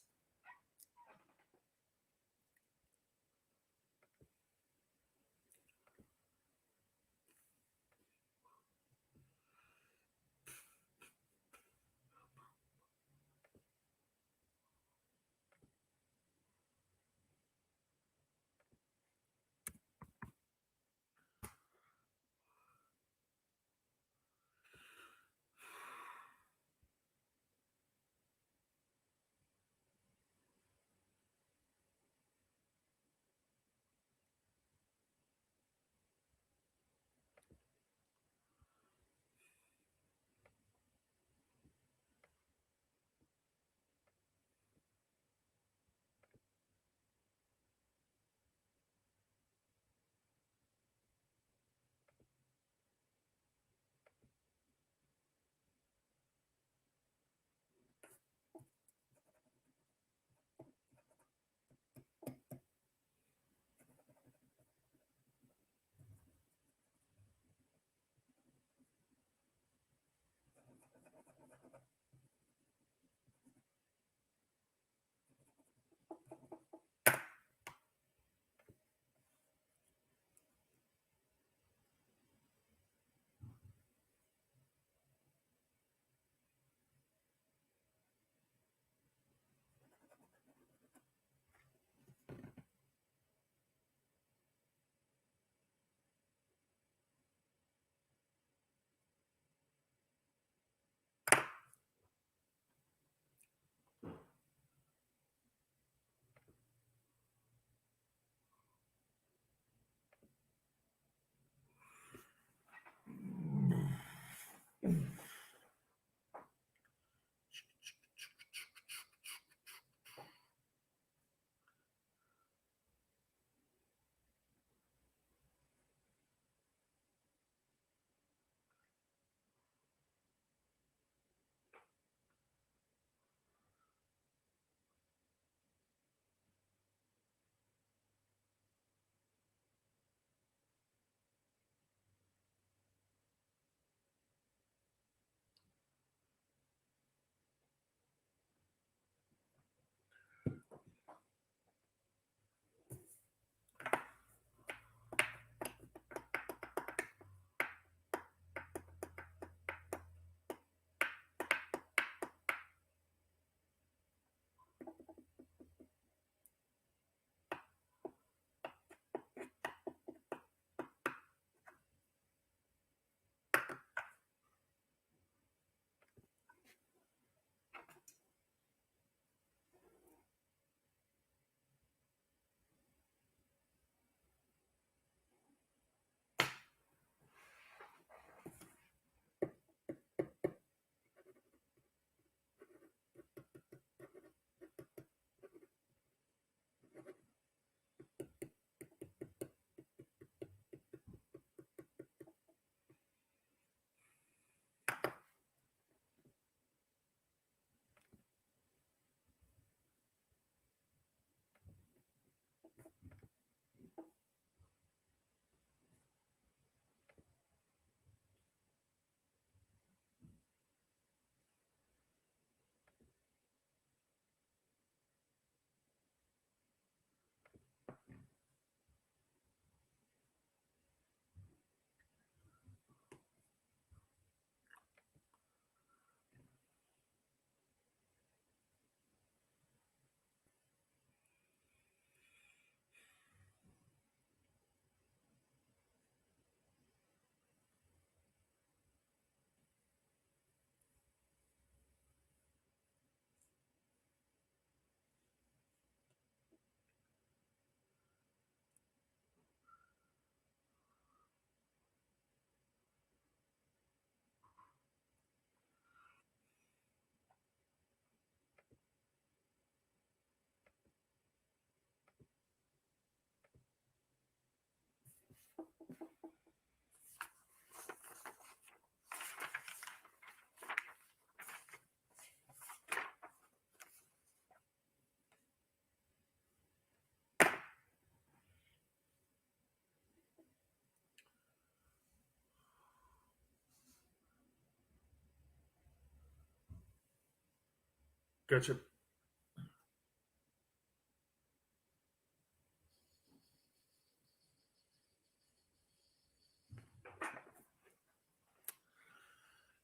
Gotcha.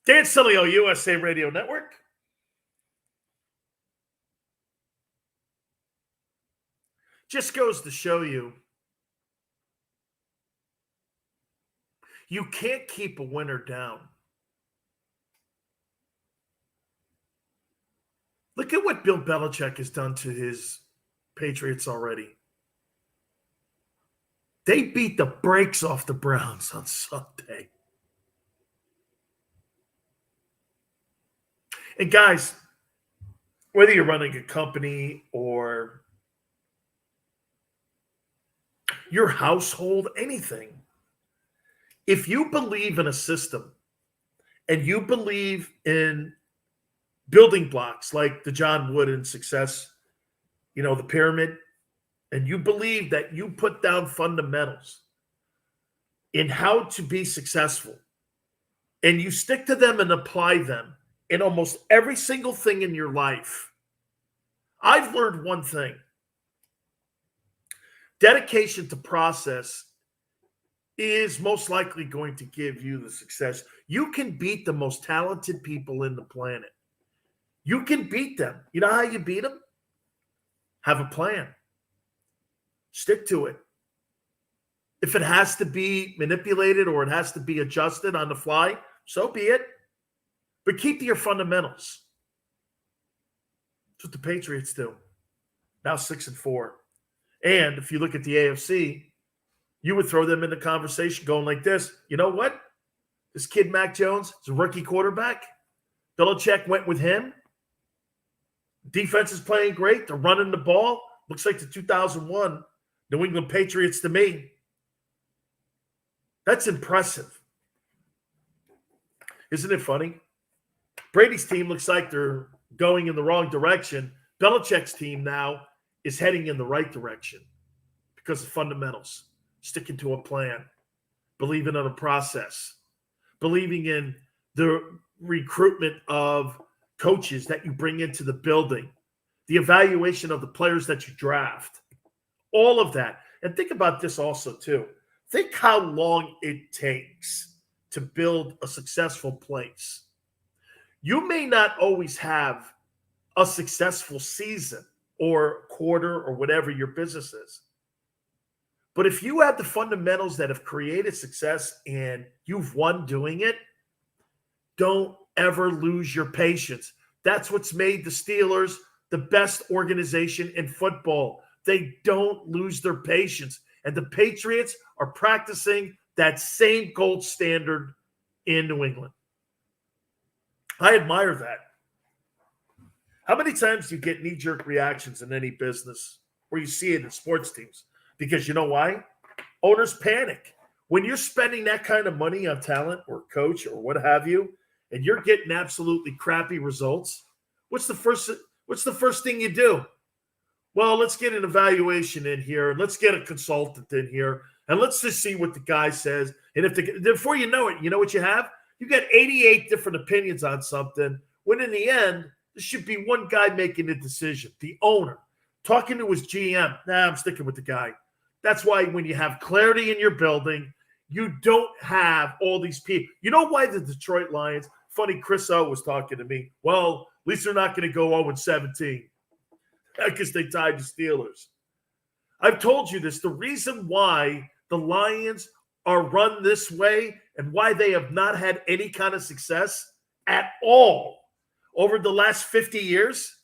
Dan Sileo, USA Radio Network. Just goes to show you, you can't keep a winner down. Look at what Bill Belichick has done to his Patriots already. They beat the brakes off the Browns on Sunday. And guys, whether you're running a company or your household, anything, if you believe in a system and you believe in building blocks like the John Wooden success, the pyramid, and you believe that you put down fundamentals in how to be successful, and you stick to them and apply them in almost every single thing in your life, I've learned one thing. Dedication to process is most likely going to give you the success. You can beat the most talented people in the planet. You can beat them. You know how you beat them? Have a plan. Stick to it. If it has to be manipulated or it has to be adjusted on the fly, so be it. But keep to your fundamentals. That's what the Patriots do. Now 6-4. And if you look at the AFC, you would throw them in the conversation going like this. You know what? This kid, Mac Jones, is a rookie quarterback. Belichick went with him. Defense is playing great. They're running the ball. Looks like the 2001 New England Patriots to me. That's impressive. Isn't it funny? Brady's team looks like they're going in the wrong direction. Belichick's team now is heading in the right direction because of fundamentals, sticking to a plan, believing in a process, believing in the recruitment of coaches that you bring into the building, the evaluation of the players that you draft, all of that. And think about this also, too. Think how long it takes to build a successful place. You may not always have a successful season or quarter or whatever your business is. But if you have the fundamentals that have created success and you've won doing it, don't ever lose your patience. That's what's made the Steelers the best organization in football. They don't lose their patience. And the Patriots are practicing that same gold standard in New England. I admire that. How many times do you get knee-jerk reactions in any business, or you see it in sports teams? Because you know why? Owners panic. When you're spending that kind of money on talent or coach or what have you, and you're getting absolutely crappy results, what's the first thing you do? Well, let's get an evaluation in here, and let's get a consultant in here, and let's just see what the guy says. And before you know it, you know what you have? You got 88 different opinions on something, when in the end, there should be one guy making the decision, the owner, talking to his GM. I'm sticking with the guy. That's why when you have clarity in your building, you don't have all these people. You know why the Detroit Lions, funny, Chris O was talking to me, well, at least they're not going to go 0-17 because they tied the Steelers. I've told you this. The reason why the Lions are run this way and why they have not had any kind of success at all over the last 50 years,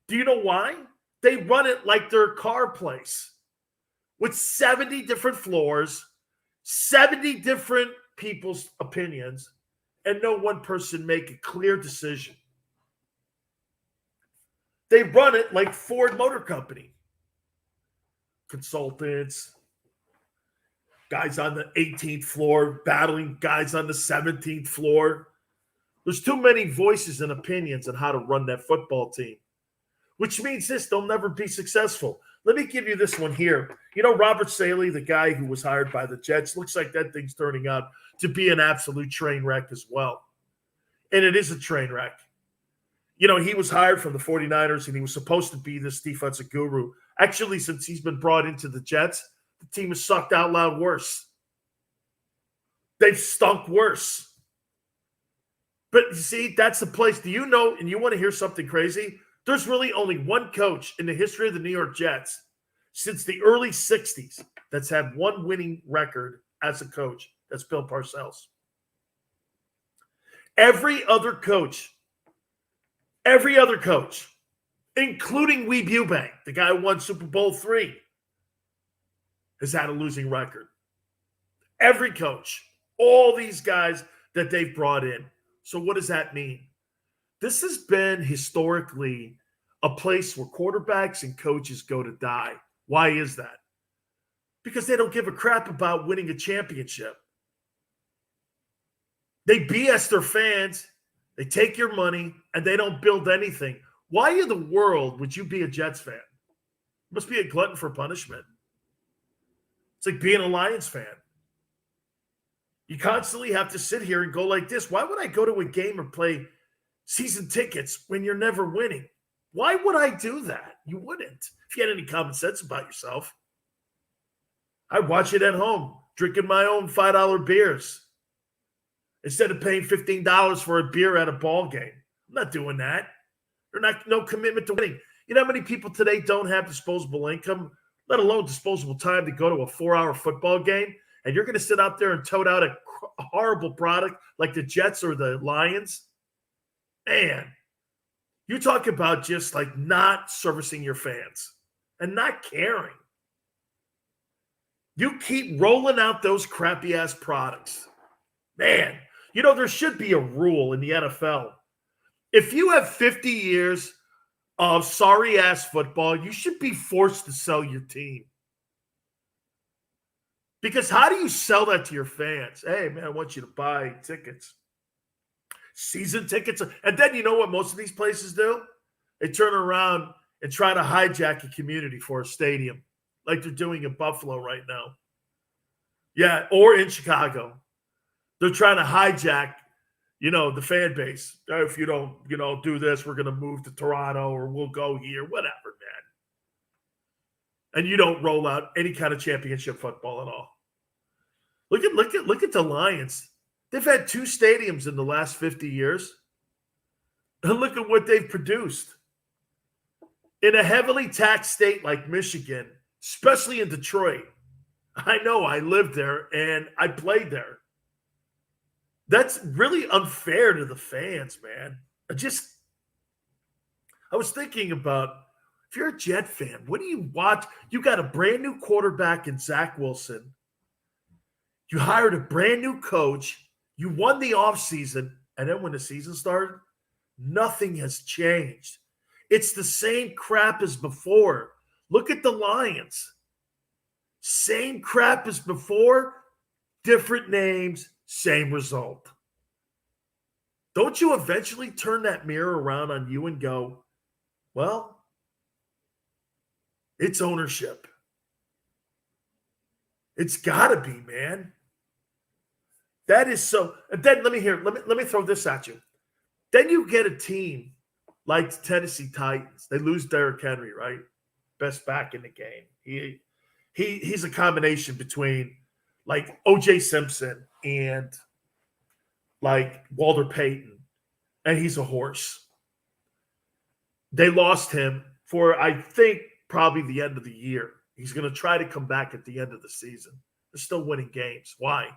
do you know why? They run it like their car place with 70 different floors, 70 different people's opinions, and no one person make a clear decision. They run it like Ford Motor Company. Consultants, guys on the 18th floor battling guys on the 17th floor. There's too many voices and opinions on how to run that football team, which means this, they'll never be successful. Let me give you this one here. You know, Robert Saleh, the guy who was hired by the Jets, looks like that thing's turning out to be an absolute train wreck as well. And it is a train wreck. You know, he was hired from the 49ers, and he was supposed to be this defensive guru. Actually, since he's been brought into the Jets, the team has sucked out loud worse. They've stunk worse. But you see, that's the place. Do you know, and you want to hear something crazy? There's really only one coach in the history of the New York Jets since the early 60s that's had one winning record as a coach. That's Bill Parcells. Every other coach, including Weeb Ewbank, the guy who won Super Bowl III, has had a losing record. Every coach, all these guys that they've brought in. So what does that mean? This has been historically a place where quarterbacks and coaches go to die. Why is that? Because they don't give a crap about winning a championship. They BS their fans, they take your money, and they don't build anything. Why in the world would you be a Jets fan? You must be a glutton for punishment. It's like being a Lions fan. You constantly have to sit here and go like this. Why would I go to a game or play season tickets when you're never winning? Why would I do that? You wouldn't. If you had any common sense about yourself. I'd watch it at home, drinking my own $5 beers instead of paying $15 for a beer at a ball game. I'm not doing that. There's no commitment to winning. You know how many people today don't have disposable income, let alone disposable time to go to a 4-hour football game? And you're going to sit out there and tote out a horrible product like the Jets or the Lions? Man, you talk about just like not servicing your fans and not caring. You keep rolling out those crappy-ass products. Man, you know, there should be a rule in the NFL. If you have 50 years of sorry-ass football, you should be forced to sell your team. Because how do you sell that to your fans? Hey, man, I want you to buy tickets. Season tickets. And then you know what most of these places do? They turn around and try to hijack a community for a stadium like they're doing in Buffalo right now. Yeah, or in Chicago. They're trying to hijack, the fan base. If you don't, do this, we're going to move to Toronto or we'll go here, whatever, man. And you don't roll out any kind of championship football at all. Look at the Lions. They've had 2 stadiums in the last 50 years. And look at what they've produced. In a heavily taxed state like Michigan, especially in Detroit. I know, I lived there and I played there. That's really unfair to the fans, man. I was thinking about, if you're a Jet fan, what do you watch? You got a brand new quarterback in Zach Wilson. You hired a brand new coach. You won the offseason. And then when the season started, nothing has changed. It's the same crap as before. Look at the Lions. Same crap as before, different names, same result. Don't you eventually turn that mirror around on you and go, well, it's ownership. It's got to be, man. That is so. And then let me throw this at you. Then you get a team like the Tennessee Titans. They lose Derrick Henry, right? Best back in the game. He's a combination between like O.J. Simpson and like Walter Payton, and he's a horse. They lost him for, I think, probably the end of the year. He's going to try to come back at the end of the season. They're still winning games. Why?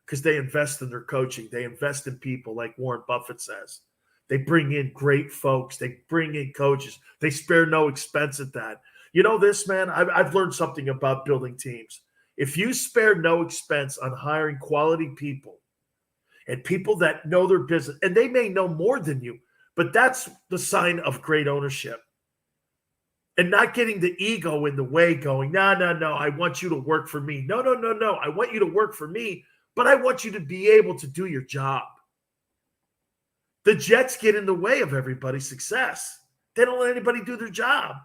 Because they invest in their coaching. They invest in people like Warren Buffett says. They bring in great folks. They bring in coaches. They spare no expense at that. You know this, man? I've learned something about building teams. If you spare no expense on hiring quality people and people that know their business, and they may know more than you, but that's the sign of great ownership. and not getting the ego in the way going, no, I want you to work for me. No, I want you to work for me, but I want you to be able to do your job. The Jets get in the way of everybody's success. They don't let anybody do their job.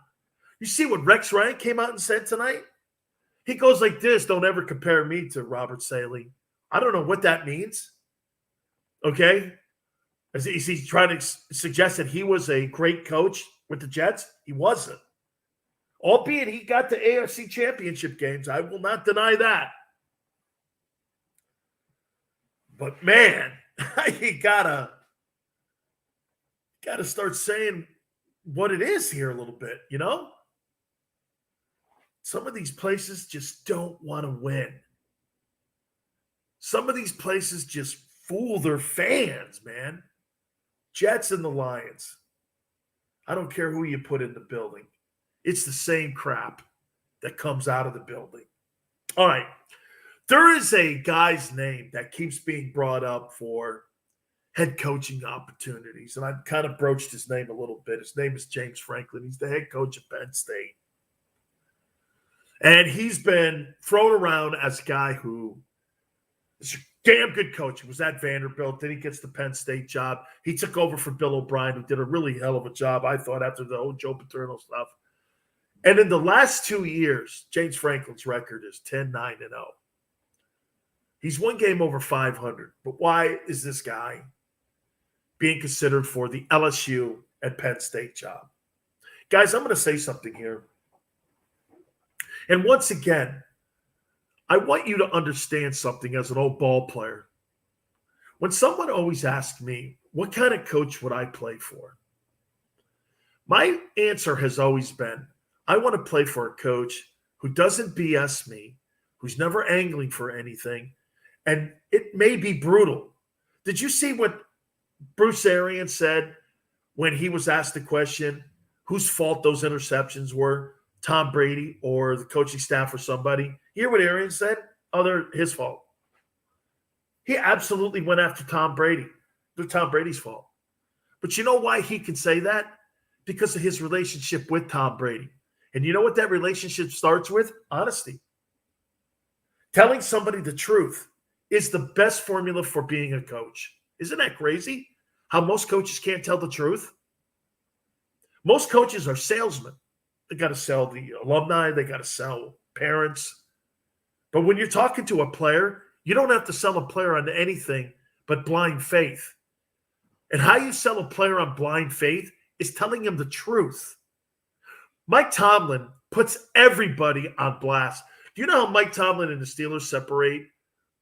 You see what Rex Ryan came out and said tonight? He goes like this, don't ever compare me to Robert Saleh. I don't know what that means. Okay? Is he trying to suggest that he was a great coach with the Jets? He wasn't. Albeit he got the AFC championship games. I will not deny that. But man, you gotta start saying what it is here a little bit, you know? Some of these places just don't want to win. Some of these places just fool their fans, man. Jets and the Lions. I don't care who you put in the building. It's the same crap that comes out of the building. All right. There is a guy's name that keeps being brought up for head coaching opportunities, and I've kind of broached his name a little bit. His name is James Franklin. He's the head coach of Penn State. And he's been thrown around as a guy who is a damn good coach. He was at Vanderbilt. Then he gets the Penn State job. He took over for Bill O'Brien, who did a really hell of a job, I thought, after the whole Joe Paterno stuff. And in the last 2 years, James Franklin's record is 10-9-0. He's one game over 500. But why is this guy being considered for the LSU and Penn State job? Guys, I'm going to say something here. And once again, I want you to understand something as an old ball player. When someone always asks me, what kind of coach would I play for? My answer has always been, I want to play for a coach who doesn't BS me, who's never angling for anything, and it may be brutal. Did you see what Bruce Arians said when he was asked the question, whose fault those interceptions were? Tom Brady or the coaching staff or somebody? Hear what Arians said? Oh, they're his fault. He absolutely went after Tom Brady. They're Tom Brady's fault. But you know why he can say that? Because of his relationship with Tom Brady. And you know what that relationship starts with? Honesty. Telling somebody the truth is the best formula for being a coach. Isn't that crazy? How most coaches can't tell the truth? Most coaches are salesmen. They got to sell the alumni. They got to sell parents. But when you're talking to a player, you don't have to sell a player on anything but blind faith. And how you sell a player on blind faith is telling him the truth. Mike Tomlin puts everybody on blast. Do you know how Mike Tomlin and the Steelers separate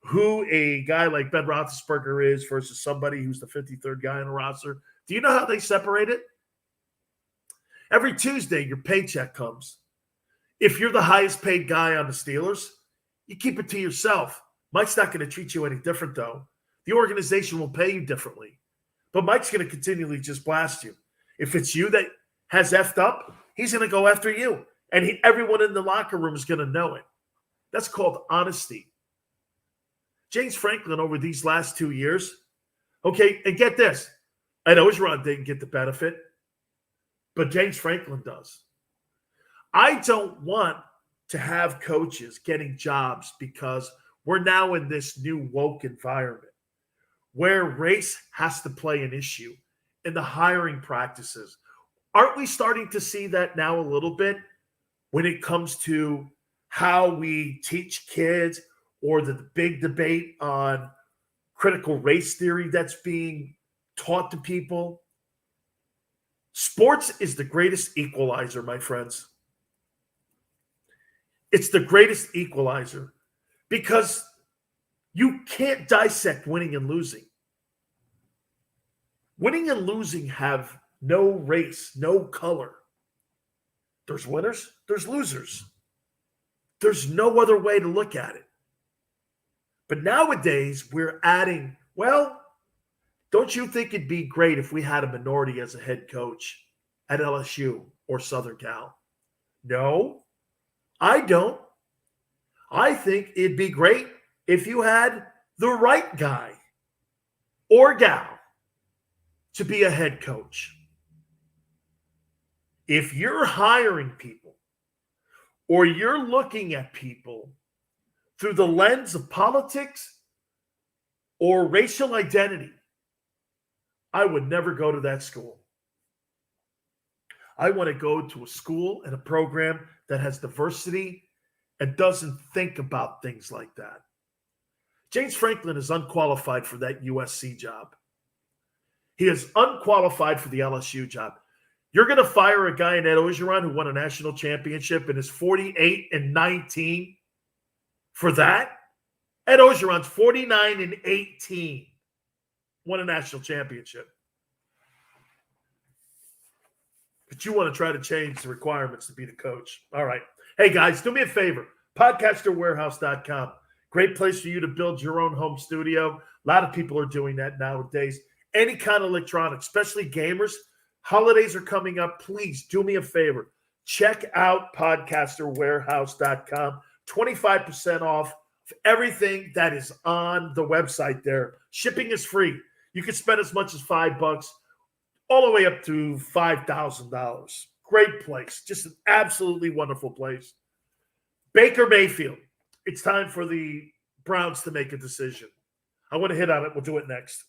who a guy like Ben Roethlisberger is versus somebody who's the 53rd guy on the roster? Do you know how they separate it? Every Tuesday, your paycheck comes. If you're the highest paid guy on the Steelers, you keep it to yourself. Mike's not going to treat you any different, though. The organization will pay you differently. But Mike's going to continually just blast you. If it's you that has effed up, he's going to go after you. And everyone in the locker room is going to know it. That's called honesty. James Franklin over these last 2 years, okay, and get this. I know Ron didn't get the benefit, but James Franklin does. I don't want to have coaches getting jobs because we're now in this new woke environment where race has to play an issue in the hiring practices. Aren't we starting to see that now a little bit when it comes to how we teach kids or the big debate on critical race theory that's being taught to people? Sports is the greatest equalizer, my friends. It's the greatest equalizer because you can't dissect winning and losing. Winning and losing have no race, no color. There's winners, there's losers. There's no other way to look at it. But nowadays, we're adding, well, don't you think it'd be great if we had a minority as a head coach at LSU or Southern Cal? No, I don't. I think it'd be great if you had the right guy or gal to be a head coach. if you're hiring people or you're looking at people through the lens of politics or racial identity, I would never go to that school. I want to go to a school and a program that has diversity and doesn't think about things like that. James Franklin is unqualified for that USC job. He is unqualified for the LSU job. You're going to fire a guy in Ed Orgeron who won a national championship and is 48-19 for that? Ed Orgeron's 49-18, won a national championship. But you want to try to change the requirements to be the coach. All right. Hey, guys, do me a favor. Podcasterwarehouse.com. Great place for you to build your own home studio. A lot of people are doing that nowadays. Any kind of electronics, especially gamers. Holidays are coming up. Please do me a favor. Check out podcasterwarehouse.com. 25% off of everything that is on the website there. Shipping is free. You can spend as much as $5 all the way up to $5,000. Great place. Just an absolutely wonderful place. Baker Mayfield. It's time for the Browns to make a decision. I want to hit on it. We'll do it next.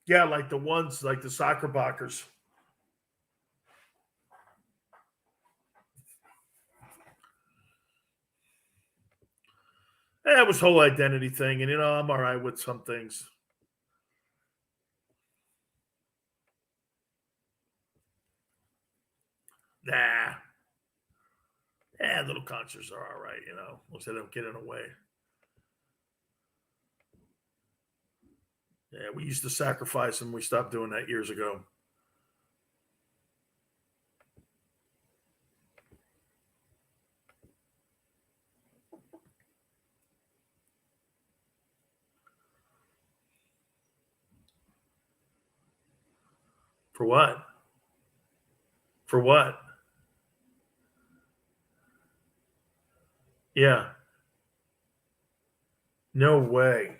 Yeah, like the ones, like the soccer bockers. It was whole identity thing, and I'm all right with some things. Nah. Yeah, little concerts are all right, as long as they don't get in the way. Yeah, we used to sacrifice them. We stopped doing that years ago. For what? For what? Yeah. No way.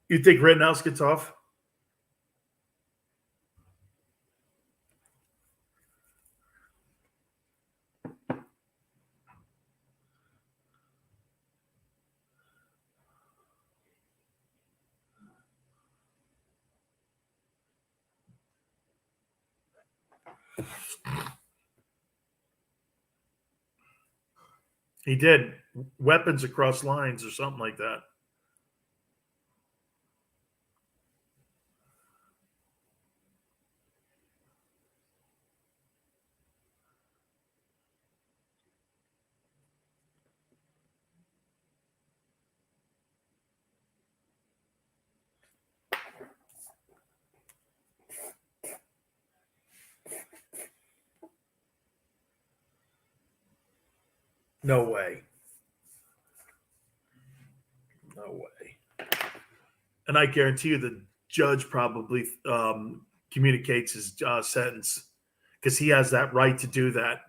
You think Rittenhouse gets off? He did. Weapons across lines or something like that. No way. No way. And I guarantee you the judge probably communicates his sentence because he has that right to do that.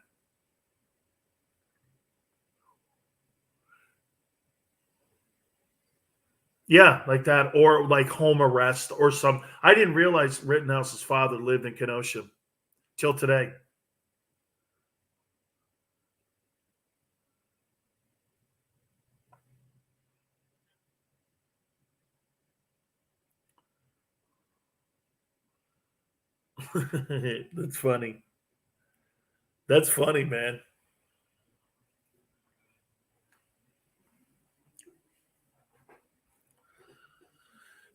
Yeah, like that, or like home arrest or some. I didn't realize Rittenhouse's father lived in Kenosha till today. That's funny. That's funny, man.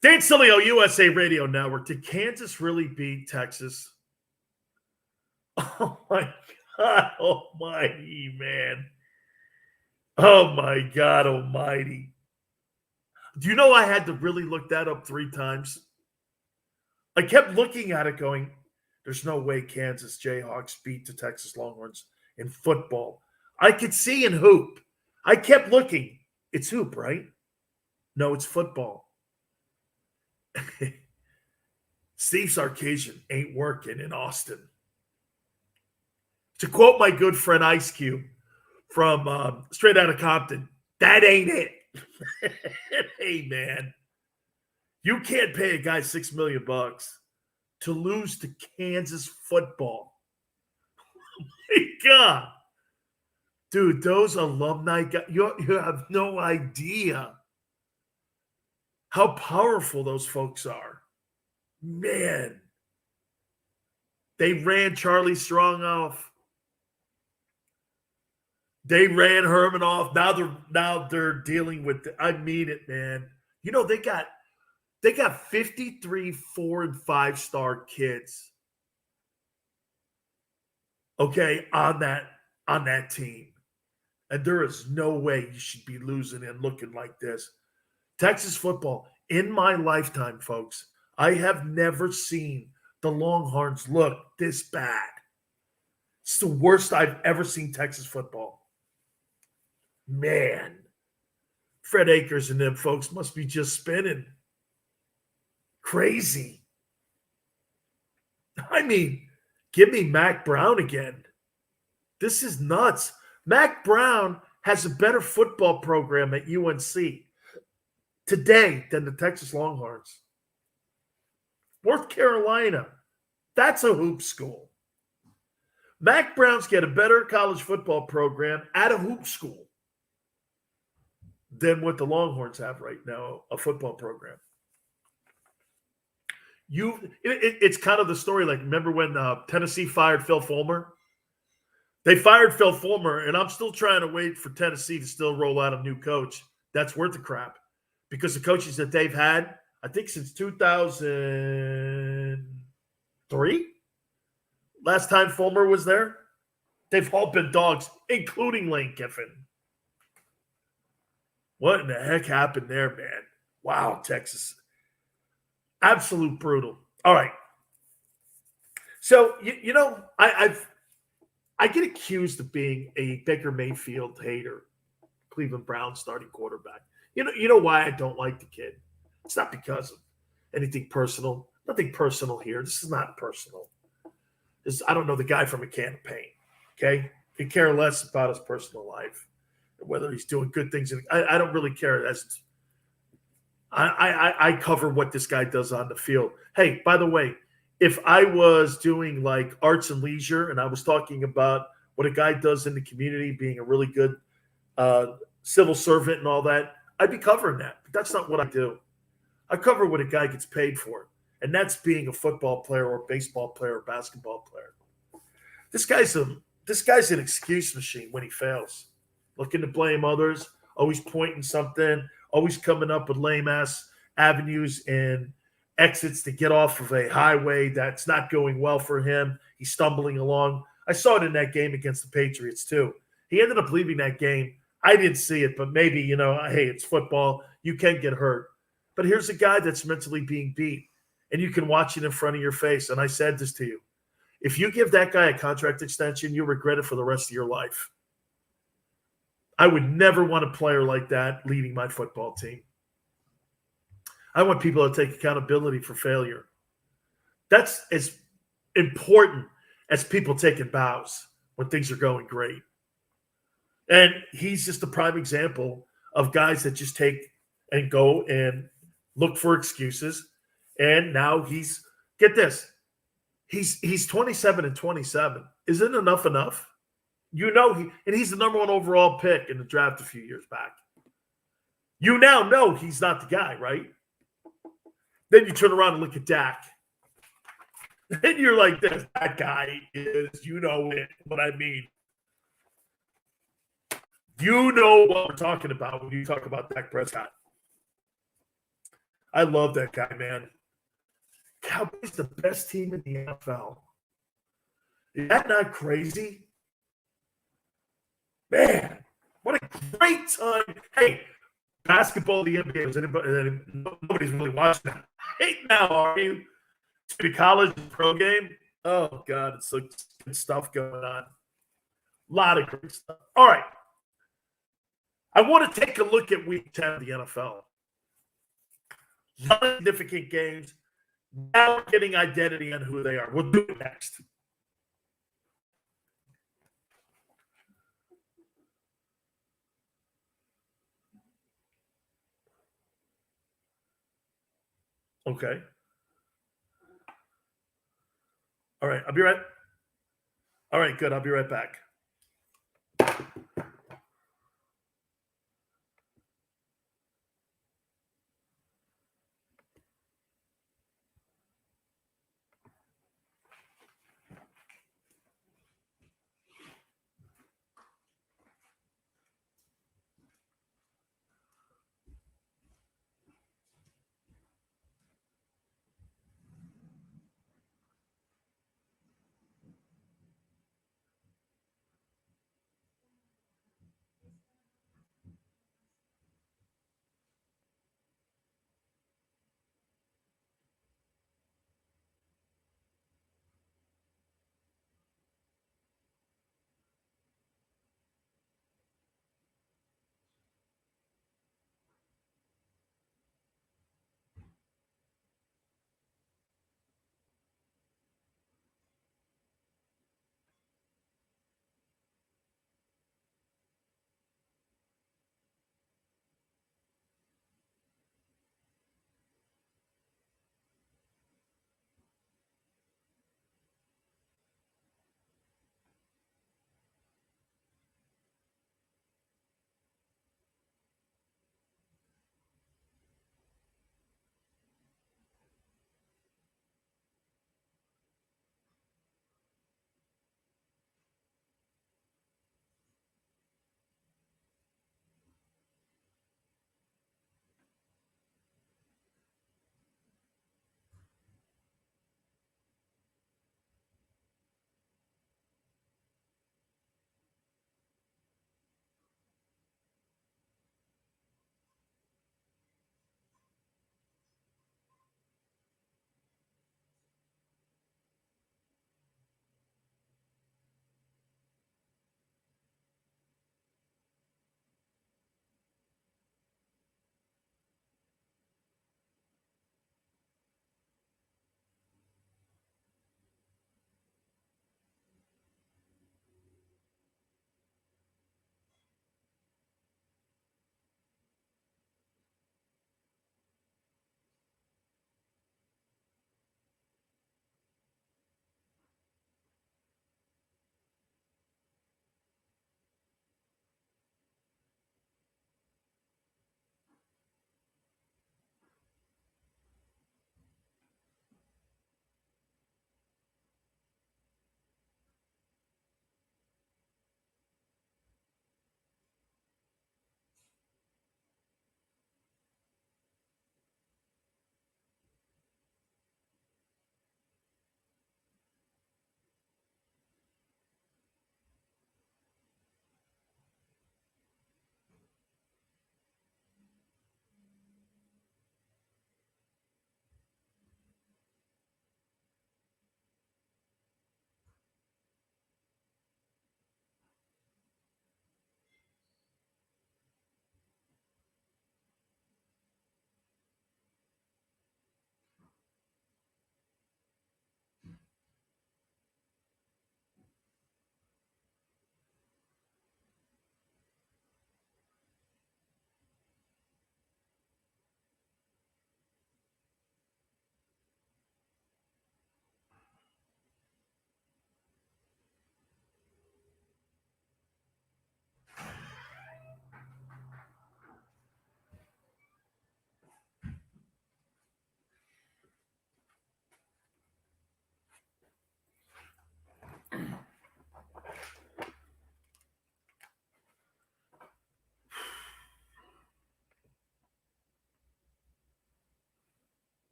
Dan Sileo, USA Radio Network. Did Kansas really beat Texas? Oh, my God almighty, man. Oh, my God almighty. Do you know I had to really look that up 3 times? I kept looking at it going, there's no way Kansas Jayhawks beat the Texas Longhorns in football. I could see in hoop. I kept looking. It's hoop, right? No, it's football. Steve Sarkisian ain't working in Austin. To quote my good friend Ice Cube from Straight Outta Compton, that ain't it. Hey, man. You can't pay a guy $6 million to lose to Kansas football. My God. Dude, those alumni guys, you have no idea how powerful those folks are. Man. They ran Charlie Strong off. They ran Herman off. Now they're dealing with I mean it, man. You know, they got 53 4- and 5-star kids. Okay, on that team. And there is no way you should be losing and looking like this. Texas football, in my lifetime, folks, I have never seen the Longhorns look this bad. It's the worst I've ever seen Texas football. Man, Fred Akers and them folks must be just spinning. Crazy. I mean, give me Mac Brown again. This is nuts. Mac Brown has a better football program at UNC today than the Texas Longhorns. North Carolina, that's a hoop school. Mac Brown's got a better college football program at a hoop school than what the Longhorns have right now, a football program. It's kind of the story, like, remember when Tennessee fired Phil Fulmer? They fired Phil Fulmer, and I'm still trying to wait for Tennessee to still roll out a new coach that's worth the crap. Because the coaches that they've had, I think since 2003, last time Fulmer was there, they've all been dogs, including Lane Kiffin. What in the heck happened there, man? Wow, Texas. Absolute brutal. All right. So, you know, I get accused of being a Baker Mayfield hater, Cleveland Browns starting quarterback. You know why I don't like the kid? It's not because of anything personal. Nothing personal here. This is not personal. I don't know the guy from a can of paint. Okay? Could care less about his personal life, whether he's doing good things. I don't really care. I cover what this guy does on the field. Hey, by the way, if I was doing like arts and leisure and I was talking about what a guy does in the community, being a really good civil servant and all that, I'd be covering that. But that's not what I do. I cover what a guy gets paid for, and that's being a football player or baseball player or basketball player. This guy's an excuse machine when he fails, looking to blame others, always pointing something, always coming up with lame-ass avenues and exits to get off of a highway that's not going well for him. He's stumbling along. I saw it in that game against the Patriots, too. He ended up leaving that game. I didn't see it, but maybe, hey, it's football. You can get hurt. But here's a guy that's mentally being beat, and you can watch it in front of your face. And I said this to you. If you give that guy a contract extension, you'll regret it for the rest of your life. I would never want a player like that leading my football team. I want people to take accountability for failure. That's as important as people taking bows when things are going great. And he's just a prime example of guys that just take and go and look for excuses. And now get this, he's 27 and 27. Isn't enough? He's the number 1 overall pick in the draft a few years back. You now know he's not the guy, right? Then you turn around and look at Dak. And you're like, that guy is, what I mean. You know what we're talking about when you talk about Dak Prescott. I love that guy, man. Cowboys the best team in the NFL. Is that not crazy? Man, what a great time. Hey, basketball, the NBA, nobody's really watching that. Hey, now, are you? The college pro game. Oh, God, it's so good stuff going on. A lot of great stuff. All right. I want to take a look at week 10 of the NFL. A lot of significant games. Now we're getting identity on who they are. We'll do it next. Okay. All right. I'll be right. All right, good. I'll be right back.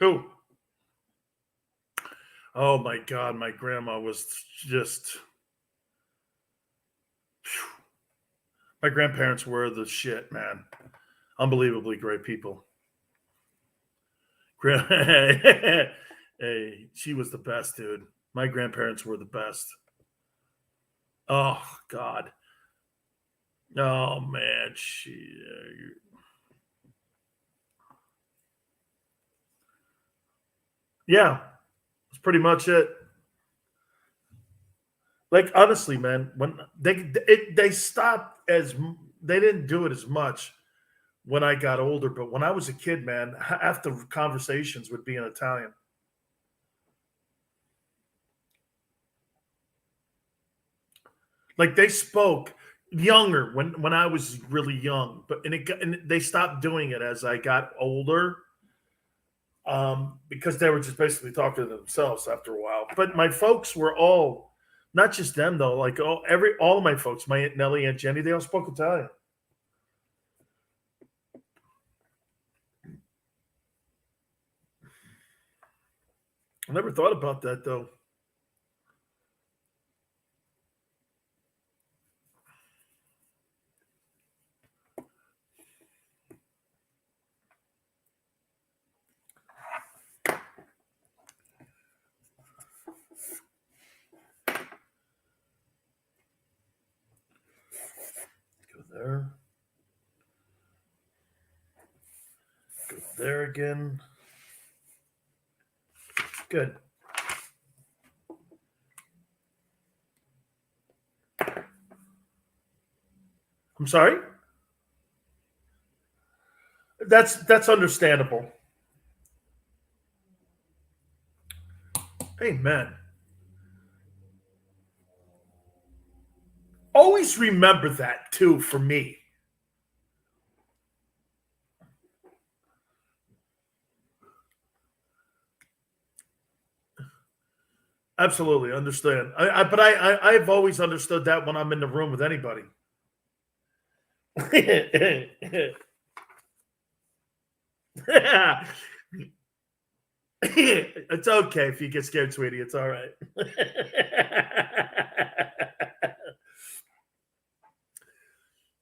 Who? Oh my God, my grandma was just. My grandparents were the shit, man. Unbelievably great people. Hey, she was the best, dude. My grandparents were the best. Oh God. Oh man, yeah, that's pretty much it. Like honestly, man, when they stopped they didn't do it as much when I got older, but when I was a kid, man, half the conversations would be in Italian. Like they spoke younger when I was really young, but and they stopped doing it as I got older, because they were just basically talking to themselves after a while. But my folks were all, not just them though, like all of my folks, my Aunt Nellie, Aunt Jenny, they all spoke Italian. I never thought about that though. Go there. Go there again. Good. I'm sorry? That's understandable. Amen. Always remember that too for me. Absolutely understand. I've always understood that when I'm in the room with anybody. It's okay if you get scared, sweetie. It's all right.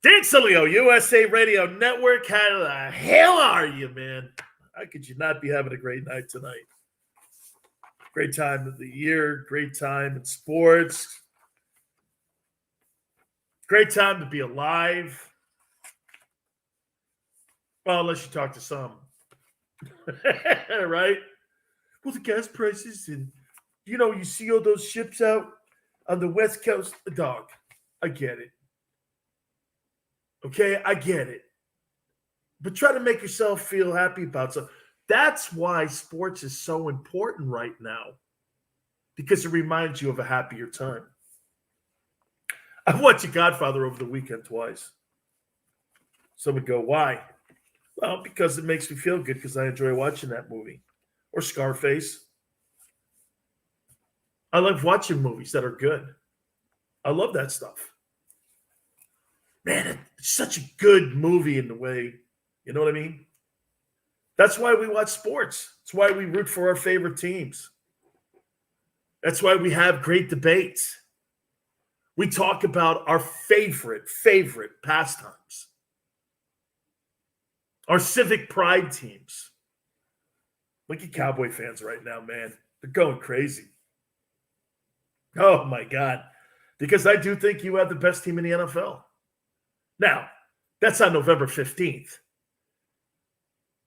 Dan Sileo, USA Radio Network. How the hell are you, man? How could you not be having a great night tonight? Great time of the year. Great time in sports. Great time to be alive. Well, unless you talk to some. Right? Well, the gas prices and, you see all those ships out on the West Coast. Dog, I get it. Okay, I get it. But try to make yourself feel happy about something. That's why sports is so important right now, because it reminds you of a happier time. I watched The Godfather over the weekend twice. Some would go, why? Well, because it makes me feel good because I enjoy watching that movie. Or Scarface. I love watching movies that are good. I love that stuff. Man, it's such a good movie in the way, you know what I mean? That's why we watch sports. That's why we root for our favorite teams. That's why we have great debates. We talk about our favorite pastimes. Our civic pride teams. Look at Cowboy fans right now, man. They're going crazy. Oh, my God. Because I do think you have the best team in the NFL. Now, that's on November 15th.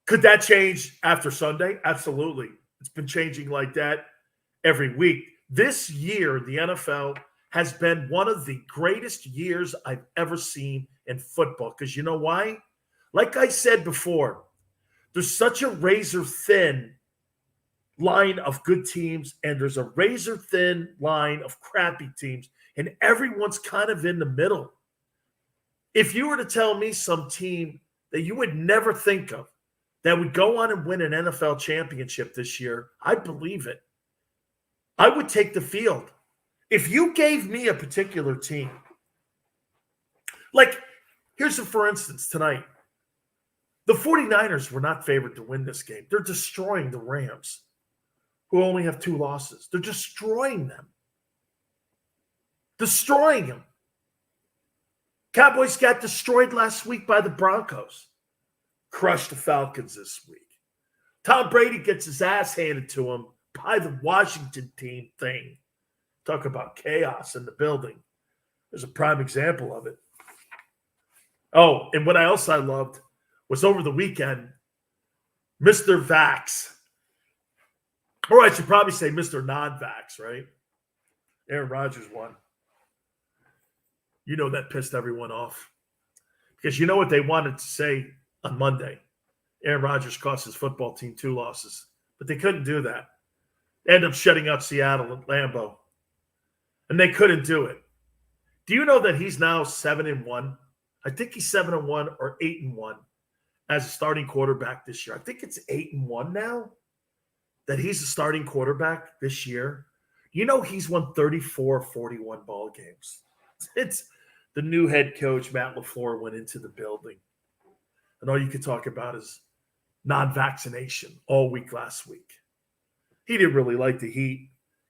Could that change after Sunday? Absolutely. It's been changing like that every week. This year, the NFL has been one of the greatest years I've ever seen in football. Because you know why? Like I said before, there's such a razor-thin line of good teams, and there's a razor-thin line of crappy teams, and everyone's kind of in the middle. If you were to tell me some team that you would never think of that would go on and win an NFL championship this year, I'd believe it. I would take the field. If you gave me a particular team, like, here's a for instance tonight. The 49ers were not favored to win this game. They're destroying the Rams, who only have 2 losses. They're destroying them. Destroying them. Cowboys got destroyed last week by the Broncos. Crushed the Falcons this week. Tom Brady gets his ass handed to him by the Washington team thing. Talk about chaos in the building. There's a prime example of it. Oh, and what else I loved was over the weekend, Mr. Vax. Or I should probably say Mr. Non-Vax, right? Aaron Rodgers won. You know that pissed everyone off. Because you know what they wanted to say on Monday? Aaron Rodgers cost his football team 2 losses. But they couldn't do that. They ended up shutting out Seattle at Lambeau. And they couldn't do it. Do you know that he's now 7-1? I think he's 7-1 or 8-1 as a starting quarterback this year. I think it's 8-1 now that he's a starting quarterback this year. You know he's won 34-41 ball games. It's the new head coach, Matt LaFleur, went into the building. And all you could talk about is non-vaccination all week last week. He didn't really like the heat.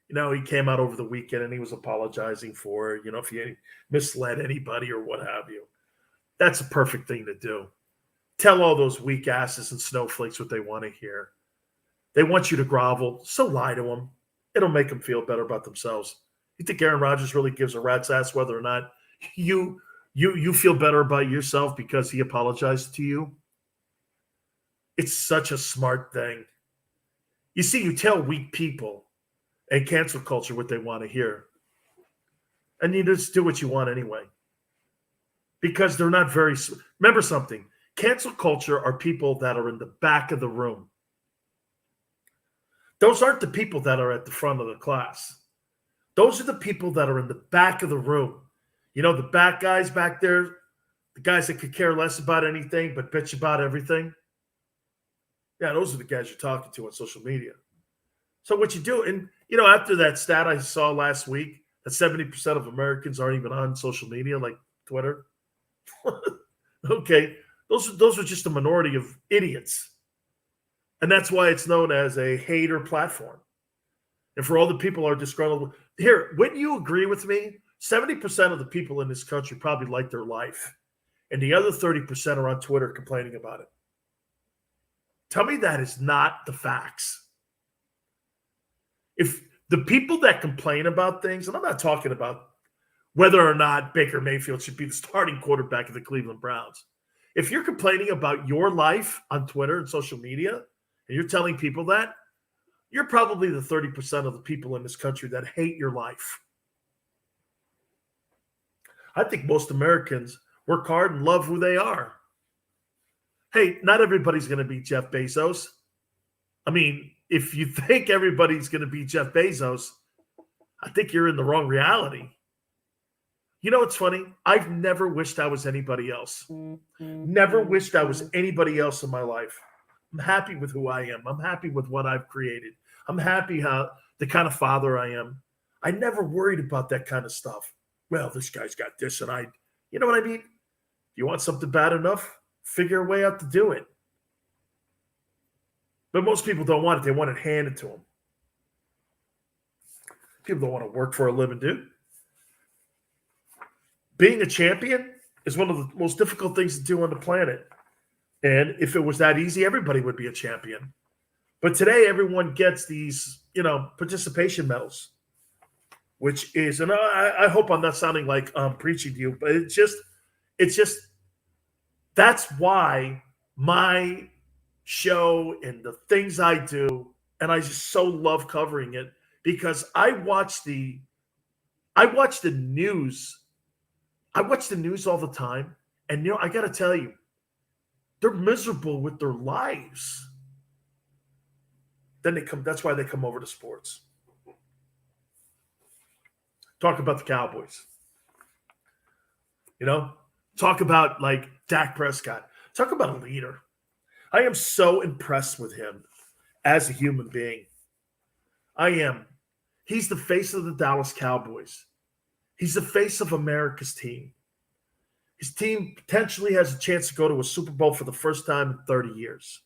You know, he came out over the weekend and he was apologizing for, you know, if he misled anybody or what have you. That's a perfect thing to do. Tell all those weak asses and snowflakes what they want to hear. They want you to grovel, so lie to them. It'll make them feel better about themselves. You think Aaron Rodgers really gives a rat's ass whether or not you feel better about yourself because he apologized to you? It's such a smart thing. You see, you tell weak people and cancel culture what they want to hear. And you just do what you want anyway. Because they're not very... Remember something. Cancel culture are people that are in the back of the room. Those aren't the people that are at the front of the class. Those are the people that are in the back of the room. You know, the back guys back there, the guys that could care less about anything but bitch about everything. Yeah, those are the guys you're talking to on social media. So what you do, and, you know, after that stat I saw last week, that 70% of Americans aren't even on social media, like Twitter. Okay, those are just a minority of idiots. And that's why it's known as a hater platform. And for all the people who are disgruntled, here, wouldn't you agree with me? 70% of the people in this country probably like their life. And the other 30% are on Twitter complaining about it. Tell me that is not the facts. If the people that complain about things, and I'm not talking about whether or not Baker Mayfield should be the starting quarterback of the Cleveland Browns. If you're complaining about your life on Twitter and social media, and you're telling people that, you're probably the 30% of the people in this country that hate your life. I think most Americans work hard and love who they are. Hey, not everybody's going to be Jeff Bezos. I mean, if you think everybody's going to be Jeff Bezos, I think you're in the wrong reality. You know what's funny? I've never wished I was anybody else. Never wished I was anybody else in my life. I'm happy with who I am. I'm happy with what I've created. I'm happy how the kind of father I am. I never worried about that kind of stuff. Well, this guy's got this and you know what I mean? If you want something bad enough, figure a way out to do it. But most people don't want it. They want it handed to them. People don't want to work for a living, dude. Being a champion is one of the most difficult things to do on the planet. And if it was that easy, everybody would be a champion. But today, everyone gets these, participation medals, which is, and I hope I'm not sounding like I'm preaching to you, but it's just, that's why my show and the things I do, and I just so love covering it, because I watch the news. I watch the news all the time, and I got to tell you, they're miserable with their lives. Then that's why they come over to sports. Talk about the Cowboys. Talk about like Dak Prescott. Talk about a leader. I am so impressed with him as a human being. I am. He's the face of the Dallas Cowboys. He's the face of America's team. His team potentially has a chance to go to a Super Bowl for the first time in 30 years.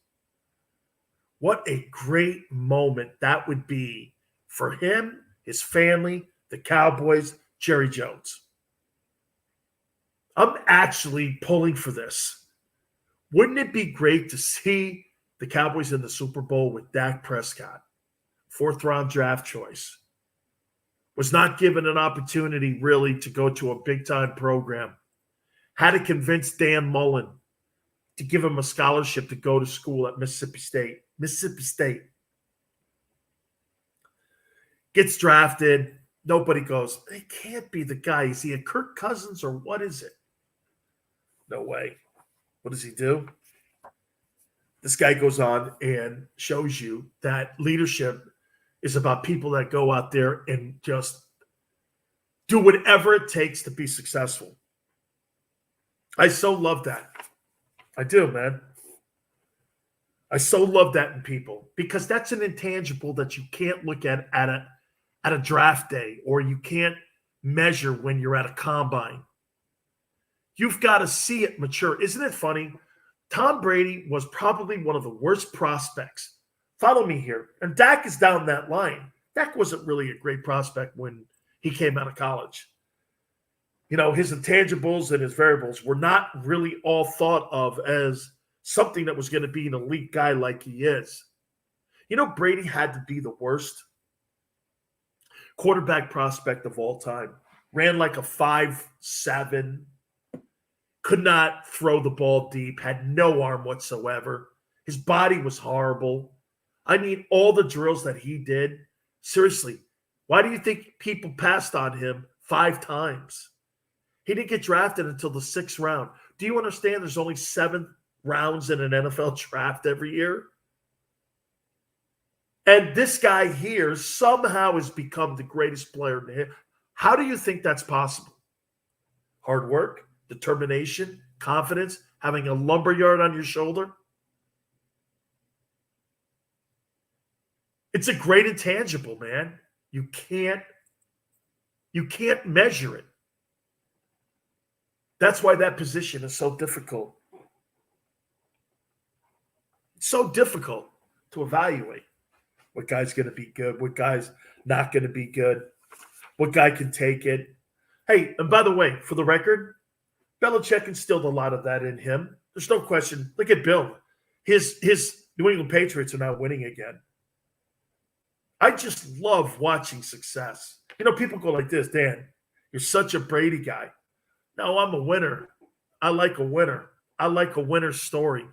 What a great moment that would be for him, his family, the Cowboys, Jerry Jones. I'm actually pulling for this. Wouldn't it be great to see the Cowboys in the Super Bowl with Dak Prescott, fourth-round draft choice, was not given an opportunity really to go to a big-time program, had to convince Dan Mullen to give him a scholarship to go to school at Mississippi State. Mississippi State. Gets drafted. Nobody goes, it can't be the guy. Is he a Kirk Cousins or what is it? No way. What does he do? This guy goes on and shows you that leadership is about people that go out there and just do whatever it takes to be successful. I so love that. I do, man. I so love that in people because that's an intangible that you can't look at a draft day, or you can't measure when you're at a combine. You've got to see it mature. Isn't it funny? Tom Brady was probably one of the worst prospects. Follow me here. And Dak is down that line. Dak wasn't really a great prospect when he came out of college. You know, his intangibles and his variables were not really all thought of as something that was going to be an elite guy like he is. You know, Brady had to be the worst quarterback prospect of all time. Ran like a 5'7", could not throw the ball deep, had no arm whatsoever. His body was horrible. I mean, all the drills that he did, seriously, why do you think people passed on him 5 times? He didn't get drafted until the 6th round. Do you understand there's only 7 rounds in an NFL draft every year? And this guy here somehow has become the greatest player in the history. How do you think that's possible? Hard work, determination, confidence, having a lumberyard on your shoulder. It's a great intangible, man. You can't measure it. That's why that position is so difficult. It's so difficult to evaluate what guy's going to be good, what guy's not going to be good, what guy can take it. Hey, and by the way, for the record, Belichick instilled a lot of that in him. There's no question. Look at Bill. His New England Patriots are now winning again. I just love watching success. You know, people go like this, Dan, you're such a Brady guy. No, I'm a winner. I like a winner. I like a winner's story.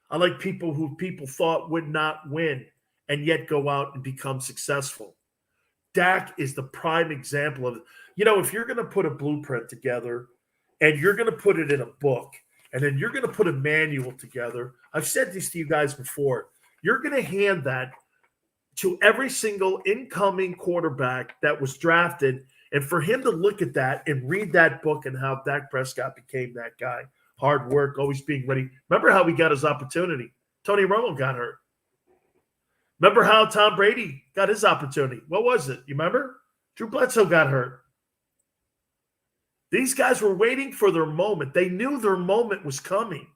I like people who people thought would not win and yet go out and become successful. Dak is the prime example of, you know, if you're going to put a blueprint together and you're going to put it in a book and then you're going to put a manual together, I've said this to you guys before, you're going to hand that to every single incoming quarterback that was drafted, and for him to look at that and read that book and how Dak Prescott became that guy. Hard work, always being ready. Remember how he got his opportunity? Tony Romo got hurt. Remember how Tom Brady got his opportunity? What was it? You remember? Drew Bledsoe got hurt. These guys were waiting for their moment. They knew their moment was coming.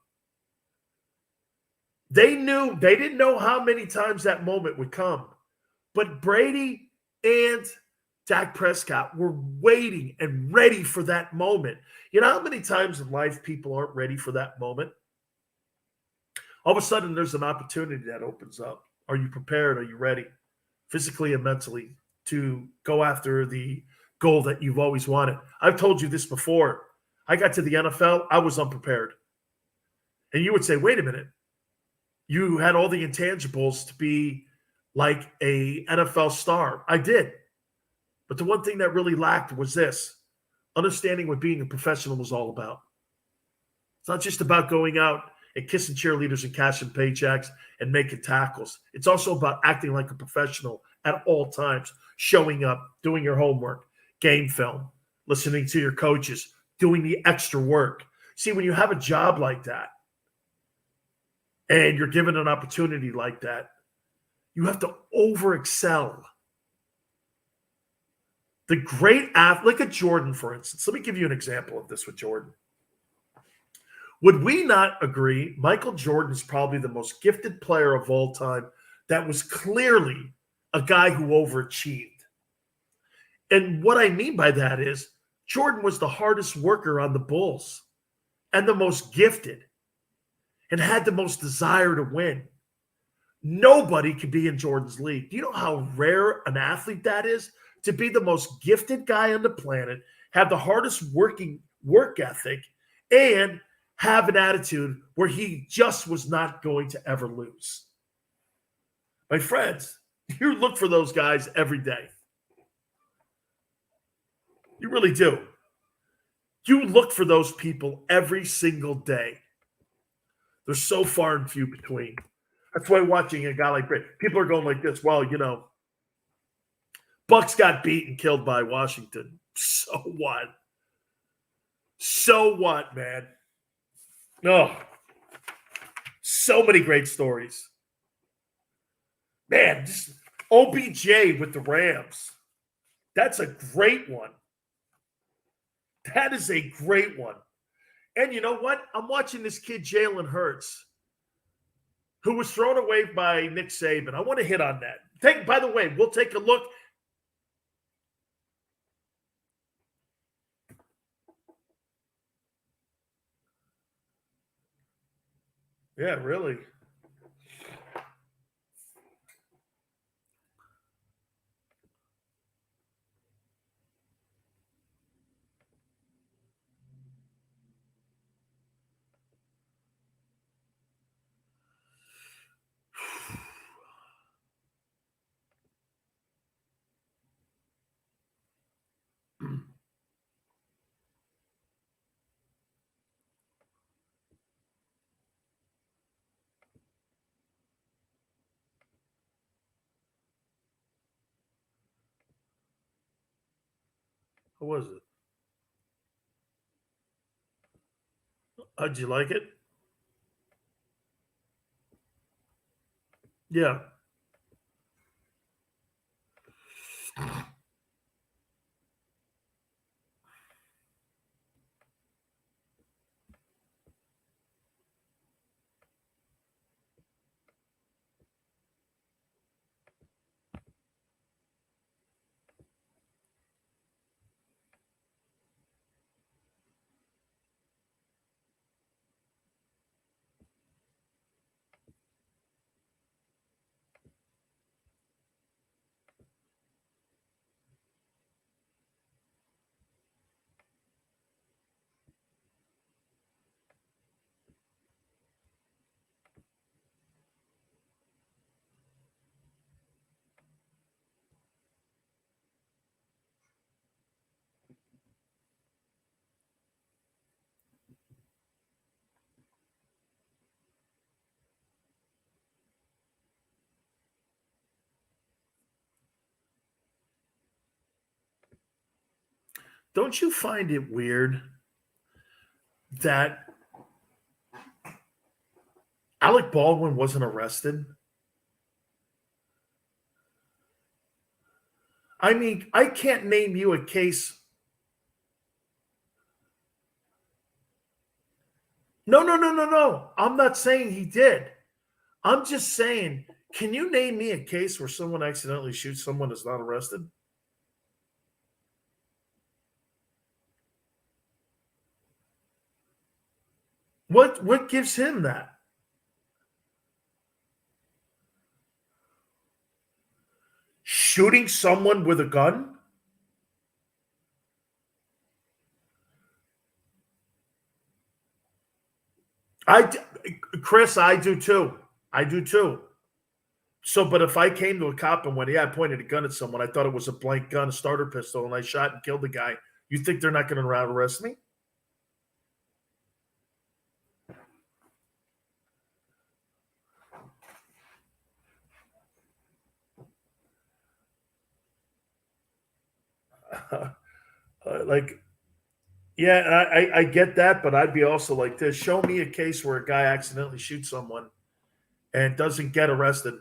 They didn't know how many times that moment would come. But Brady and Dak Prescott were waiting and ready for that moment. You know how many times in life people aren't ready for that moment? All of a sudden, there's an opportunity that opens up. Are you prepared? Are you ready, physically and mentally, to go after the goal that you've always wanted? I've told you this before. I got to the NFL, I was unprepared. And you would say, wait a minute. You had all the intangibles to be like a NFL star. I did. But the one thing that really lacked was this: understanding what being a professional was all about. It's not just about going out and kissing cheerleaders and cashing paychecks and making tackles. It's also about acting like a professional at all times, showing up, doing your homework, game film, listening to your coaches, doing the extra work. See, when you have a job like that and you're given an opportunity like that, you have to over-excel. The great athlete, look at Jordan, for instance. Let me give you an example of this with Jordan. Would we not agree Michael Jordan is probably the most gifted player of all time that was clearly a guy who overachieved? And what I mean by that is Jordan was the hardest worker on the Bulls and the most gifted and had the most desire to win. Nobody could be in Jordan's league. Do you know how rare an athlete that is? To be the most gifted guy on the planet, have the hardest work ethic, and have an attitude where he just was not going to ever lose. My friends, you look for those guys every day. You really do. You look for those people every single day. They're so far and few between. That's why watching a guy like Brady, people are going like this. Well, Bucks got beat and killed by Washington. So what? So what, man? Oh, so many great stories. Man, just OBJ with the Rams. That's a great one. That is a great one. And you know what? I'm watching this kid, Jalen Hurts, who was thrown away by Nick Saban. I want to hit on that. By the way, we'll take a look. Yeah, really. How was it? How'd you like it? Yeah. Don't you find it weird that Alec Baldwin wasn't arrested? I mean, I can't name you a case. No. I'm not saying he did. I'm just saying, can you name me a case where someone accidentally shoots someone that's not arrested? What gives him that? Shooting someone with a gun? Chris, I do too. I do too. So, but if I came to a cop and went, yeah, I pointed a gun at someone, I thought it was a blank gun, a starter pistol, and I shot and killed the guy, you think they're not going to arrest me? Yeah, I get that, but I'd be also like this. Show me a case where a guy accidentally shoots someone and doesn't get arrested.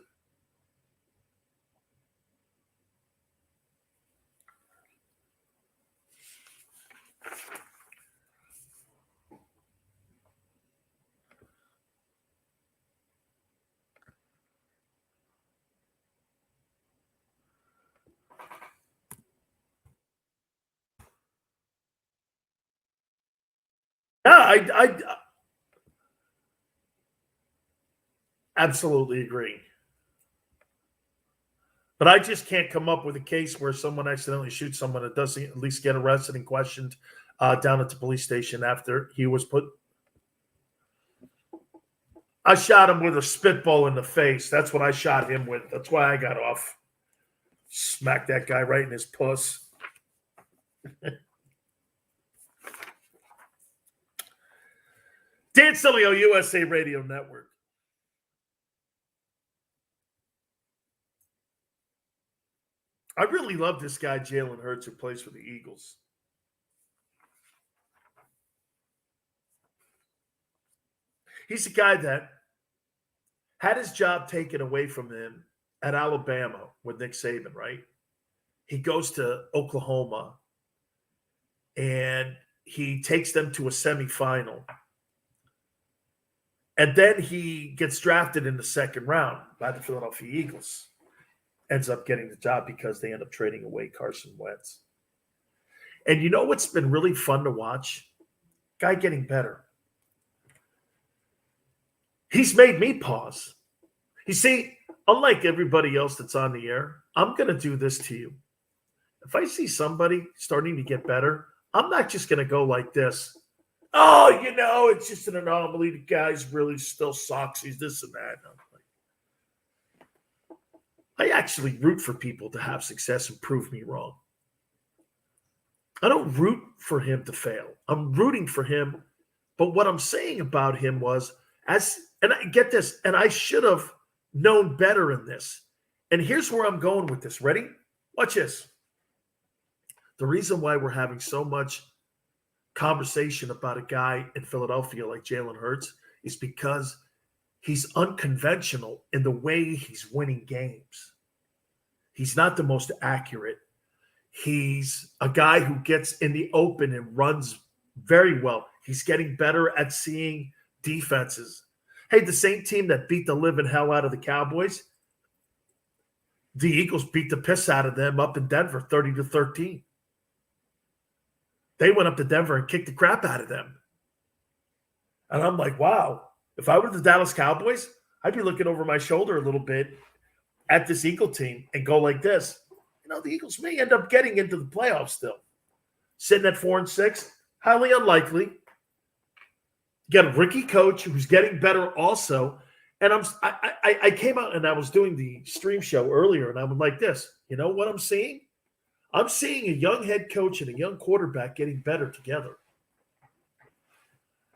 Yeah, I absolutely agree. But I just can't come up with a case where someone accidentally shoots someone that doesn't at least get arrested and questioned down at the police station after he was put. I shot him with a spitball in the face. That's what I shot him with. That's why I got off. Smacked that guy right in his puss. Dan Sileo, USA Radio Network. I really love this guy, Jalen Hurts, who plays for the Eagles. He's a guy that had his job taken away from him at Alabama with Nick Saban, right? He goes to Oklahoma and he takes them to a semifinal. And then he gets drafted in the second round by the Philadelphia Eagles. Ends up getting the job because they end up trading away Carson Wentz. And you know what's been really fun to watch? Guy getting better. He's made me pause. You see, unlike everybody else that's on the air, I'm going to do this to you. If I see somebody starting to get better, I'm not just going to go like this. Oh, it's just an anomaly. The guy's really still sucks. He's this and that. I actually root for people to have success and prove me wrong. I don't root for him to fail. I'm rooting for him. But what I'm saying about him was, and I get this, and I should have known better in this. And here's where I'm going with this. Ready? Watch this. The reason why we're having so much conversation about a guy in Philadelphia like Jalen Hurts is because he's unconventional in the way he's winning games. He's not the most accurate. He's a guy who gets in the open and runs very well. He's getting better at seeing defenses. Hey, the same team that beat the living hell out of the Cowboys, the Eagles beat the piss out of them up in Denver 30-13. They went up to Denver and kicked the crap out of them. And I'm like, wow, if I were the Dallas Cowboys, I'd be looking over my shoulder a little bit at this Eagle team and go like this. The Eagles may end up getting into the playoffs still. Sitting at 4-6, highly unlikely. You got a rookie coach who's getting better also. And I came out and I was doing the stream show earlier, and I'm like this. You know what I'm seeing? I'm seeing a young head coach and a young quarterback getting better together.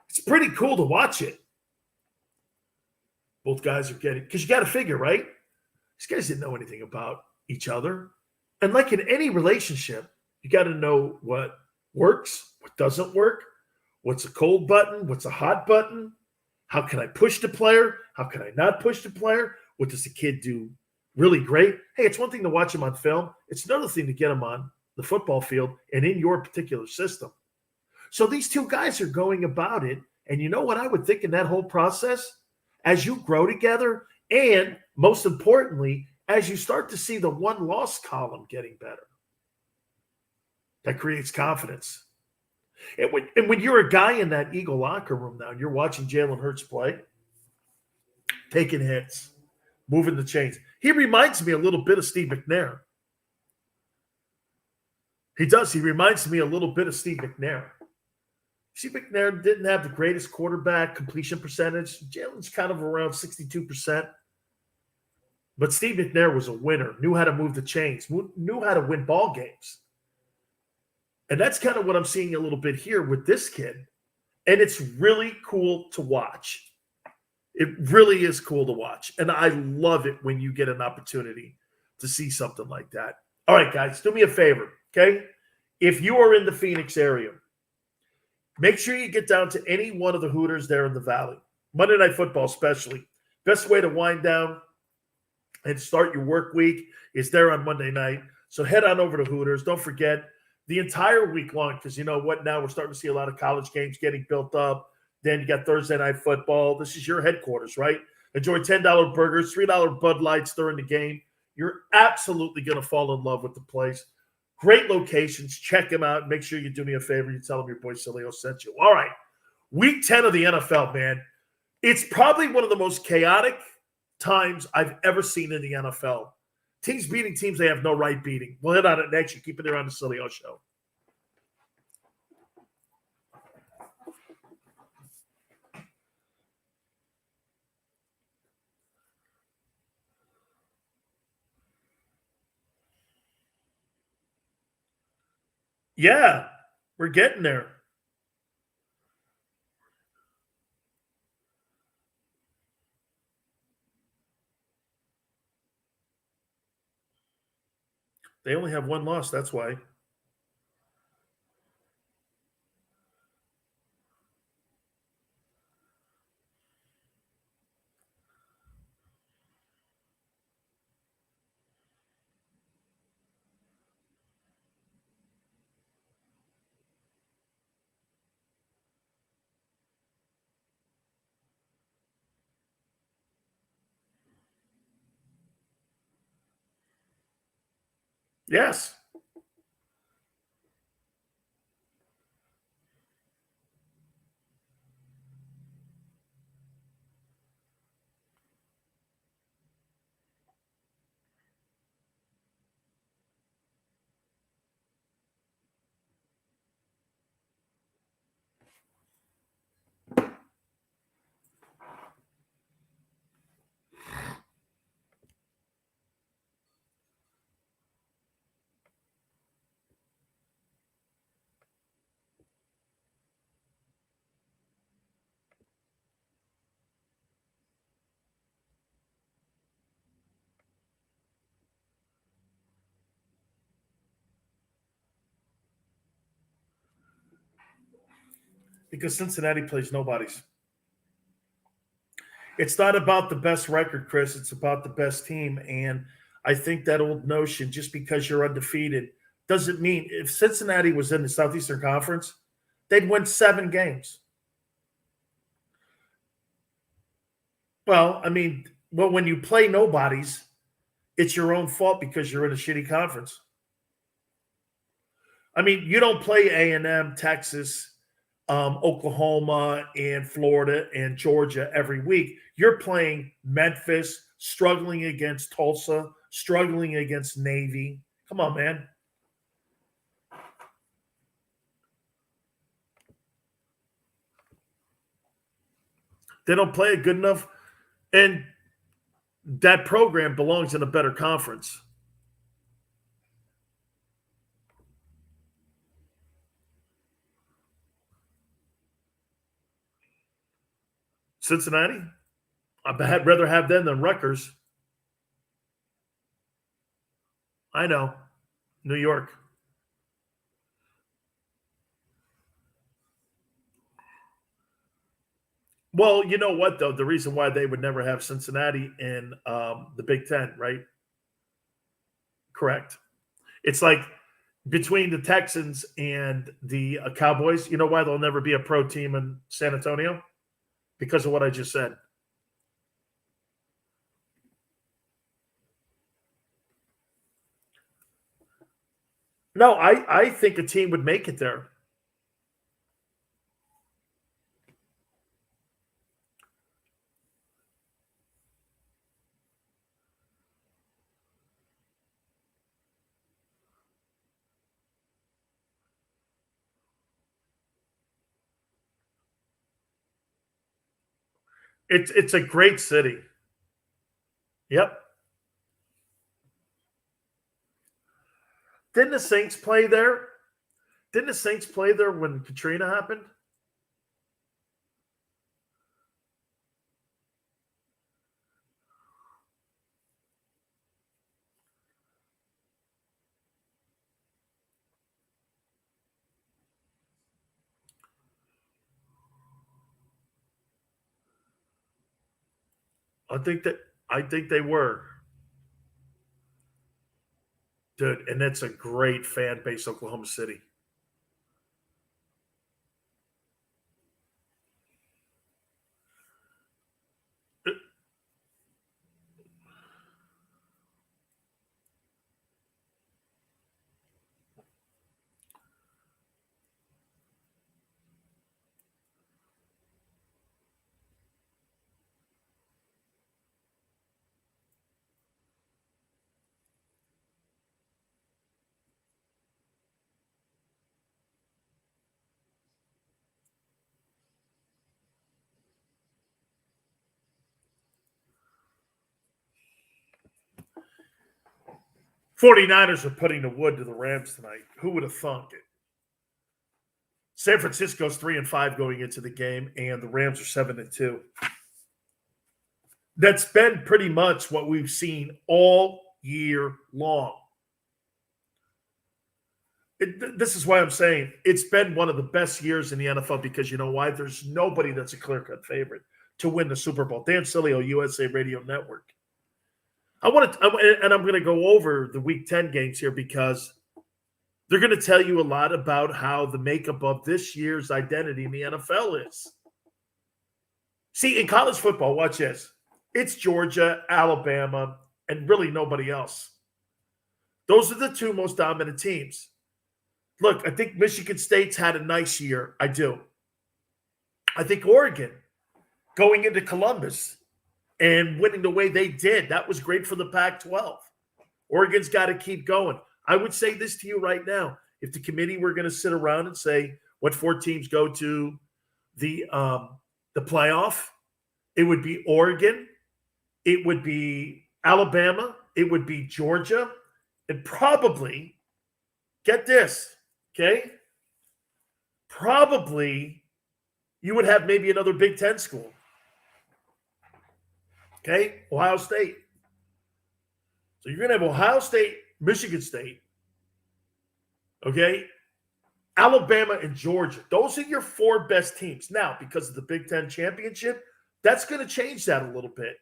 It's pretty cool to watch it. Both guys are getting, because you got to figure, right? These guys didn't know anything about each other. And like in any relationship, you got to know what works, what doesn't work, what's a cold button, what's a hot button, how can I push the player, how can I not push the player, what does the kid do really great? Hey, it's one thing to watch him on film. It's another thing to get him on the football field and in your particular system. So these two guys are going about it. And you know what I would think in that whole process? As you grow together and most importantly, as you start to see the one-loss column getting better, that creates confidence. And when you're a guy in that Eagle locker room now, and you're watching Jalen Hurts play, taking hits, moving the chains. He reminds me a little bit of Steve McNair. He does. He reminds me a little bit of Steve McNair. Steve McNair didn't have the greatest quarterback completion percentage. Jalen's kind of around 62%. But Steve McNair was a winner, knew how to move the chains, knew how to win ball games. And that's kind of what I'm seeing a little bit here with this kid. And it's really cool to watch. It really is cool to watch. And I love it when you get an opportunity to see something like that. All right, guys, do me a favor, okay? If you are in the Phoenix area, make sure you get down to any one of the Hooters there in the Valley. Monday Night Football especially. Best way to wind down and start your work week is there on Monday night. So head on over to Hooters. Don't forget, the entire week long, because you know what? Now we're starting to see a lot of college games getting built up. Then you got Thursday Night Football. This is your headquarters, right? Enjoy $10 burgers, $3 Bud Lights during the game. You're absolutely going to fall in love with the place. Great locations. Check them out. Make sure you do me a favor. You tell them your boy Sileo sent you. All right. Week 10 of the NFL, man. It's probably one of the most chaotic times I've ever seen in the NFL. Teams beating teams they have no right beating. We'll hit on it next. You keep it there on the Sileo Show. Yeah, we're getting there. They only have one loss, that's why. Yes. Because Cincinnati plays nobodies. It's not about the best record, Chris. It's about the best team. And I think that old notion, just because you're undefeated, doesn't mean if Cincinnati was in the Southeastern Conference, they'd win 7 games. Well, I mean, when you play nobodies, it's your own fault because you're in a shitty conference. I mean, you don't play A&M, Texas, Oklahoma, and Florida and Georgia every week. You're playing Memphis, struggling against Tulsa, struggling against Navy. Come on, man. They don't play it good enough. And that program belongs in a better conference. Cincinnati? I'd rather have them than Rutgers. I know. New York. Well, you know what, though? The reason why they would never have Cincinnati in the Big Ten, right? Correct. It's like between the Texans and the Cowboys, you know why there'll never be a pro team in San Antonio? Because of what I just said. No, I think a team would make it there. It's a great city. Yep. Didn't the Saints play there? Didn't the Saints play there when Katrina happened? I think they were. Dude, and that's a great fan base, Oklahoma City. 49ers are putting the wood to the Rams tonight. Who would have thunk it? San Francisco's 3-5 going into the game, and the Rams are 7-2. That's been pretty much what we've seen all year long. This is why I'm saying it's been one of the best years in the NFL because you know why? There's nobody that's a clear-cut favorite to win the Super Bowl. Dan Sileo, USA Radio Network. I'm going to go over the Week 10 games here because they're going to tell you a lot about how the makeup of this year's identity in the NFL is. See, in college football, watch this. It's Georgia, Alabama, and really nobody else. Those are the two most dominant teams. Look, I think Michigan State's had a nice year. I do. I think Oregon going into Columbus and winning the way they did, that was great for the Pac-12. Oregon's got to keep going. I would say this to you right now. If the committee were going to sit around and say what 4 teams go to the playoff, it would be Oregon, it would be Alabama, it would be Georgia, and probably, get this, okay? Probably you would have maybe another Big Ten school. Okay? Ohio State. So you're going to have Ohio State, Michigan State, okay? Alabama and Georgia. Those are your 4 best teams. Now, because of the Big Ten championship, that's going to change that a little bit.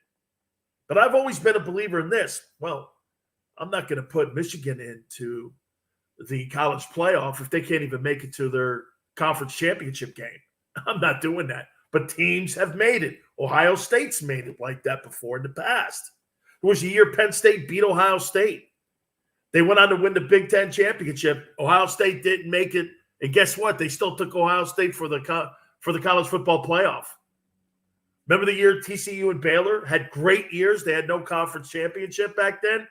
But I've always been a believer in this. Well, I'm not going to put Michigan into the college playoff if they can't even make it to their conference championship game. I'm not doing that. But teams have made it. Ohio State's made it like that before in the past. There was a year Penn State beat Ohio State. They went on to win the Big Ten championship. Ohio State didn't make it. And guess what? They still took Ohio State for the college football playoff. Remember the year TCU and Baylor had great years? They had no conference championship back then.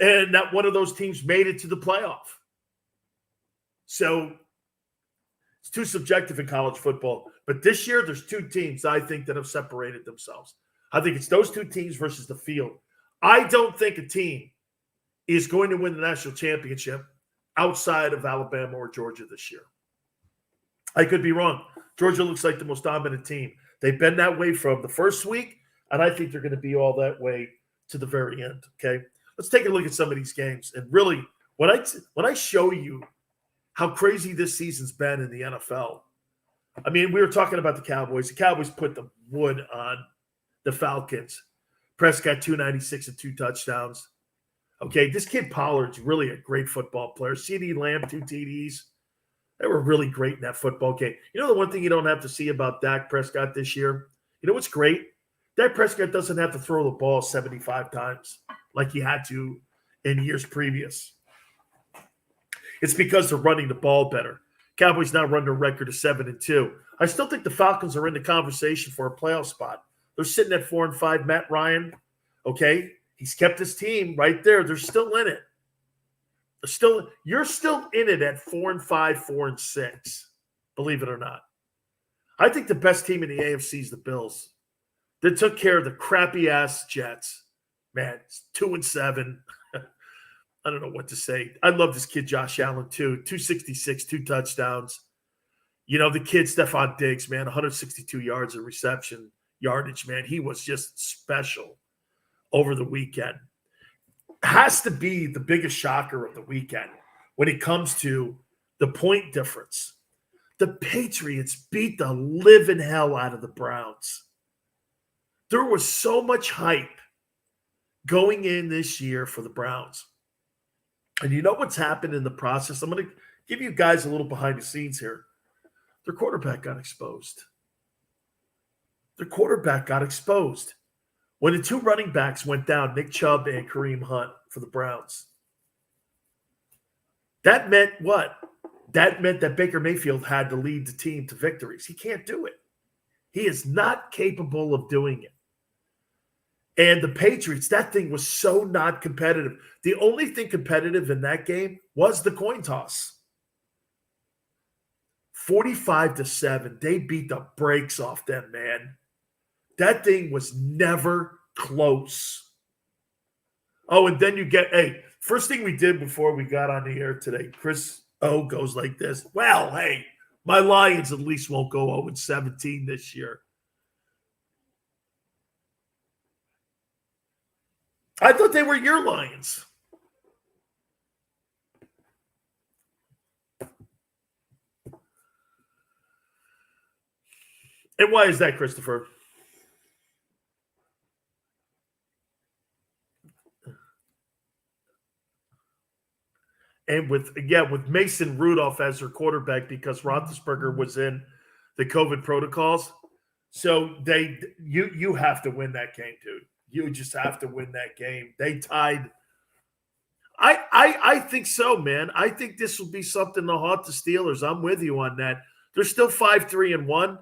And not one of those teams made it to the playoff. So it's too subjective in college football. But this year, there's 2 teams I think that have separated themselves. I think it's those 2 teams versus the field. I don't think a team is going to win the national championship outside of Alabama or Georgia this year. I could be wrong. Georgia looks like the most dominant team. They've been that way from the first week, and I think they're going to be all that way to the very end, okay? Let's take a look at some of these games. And really, when I show you how crazy this season's been in the NFL, I mean, we were talking about the Cowboys. The Cowboys put the wood on the Falcons. Prescott, 296 and 2 touchdowns. Okay, this kid Pollard's really a great football player. CeeDee Lamb, 2 TDs. They were really great in that football game. You know the one thing you don't have to see about Dak Prescott this year? You know what's great? Dak Prescott doesn't have to throw the ball 75 times like he had to in years previous. It's because they're running the ball better. Cowboys now run their record of 7-2. I still think the Falcons are in the conversation for a playoff spot. They're sitting at 4-5. Matt Ryan, okay, he's kept his team right there. They're still in it. You're still in it at 4-5, 4-6. Believe it or not. I think the best team in the AFC is the Bills. They took care of the crappy ass Jets. Man, it's 2-7. I don't know what to say. I love this kid, Josh Allen, too. 266, 2 touchdowns. You know, the kid, Stephon Diggs, man, 162 yards of reception yardage, man. He was just special over the weekend. Has to be the biggest shocker of the weekend when it comes to the point difference. The Patriots beat the living hell out of the Browns. There was so much hype going in this year for the Browns. And you know what's happened in the process? I'm going to give you guys a little behind the scenes here. Their quarterback got exposed. When the 2 running backs went down, Nick Chubb and Kareem Hunt for the Browns. That meant what? That meant that Baker Mayfield had to lead the team to victories. He can't do it. He is not capable of doing it. And the Patriots, that thing was so not competitive. The only thing competitive in that game was the coin toss. 45-7. They beat the brakes off them, man. That thing was never close. Oh, and then you get, First thing we did before we got on the air today, Chris O goes like this. Well, hey, my Lions at least won't go 0-17 this year. I thought they were your Lions. And why is that, Christopher? And with Mason Rudolph as their quarterback because Roethlisberger was in the COVID protocols. So you have to win that game, dude. You just have to win that game. They tied. I think so, man. I think this will be something to haunt the Steelers. I'm with you on that. They're still 5-3-1,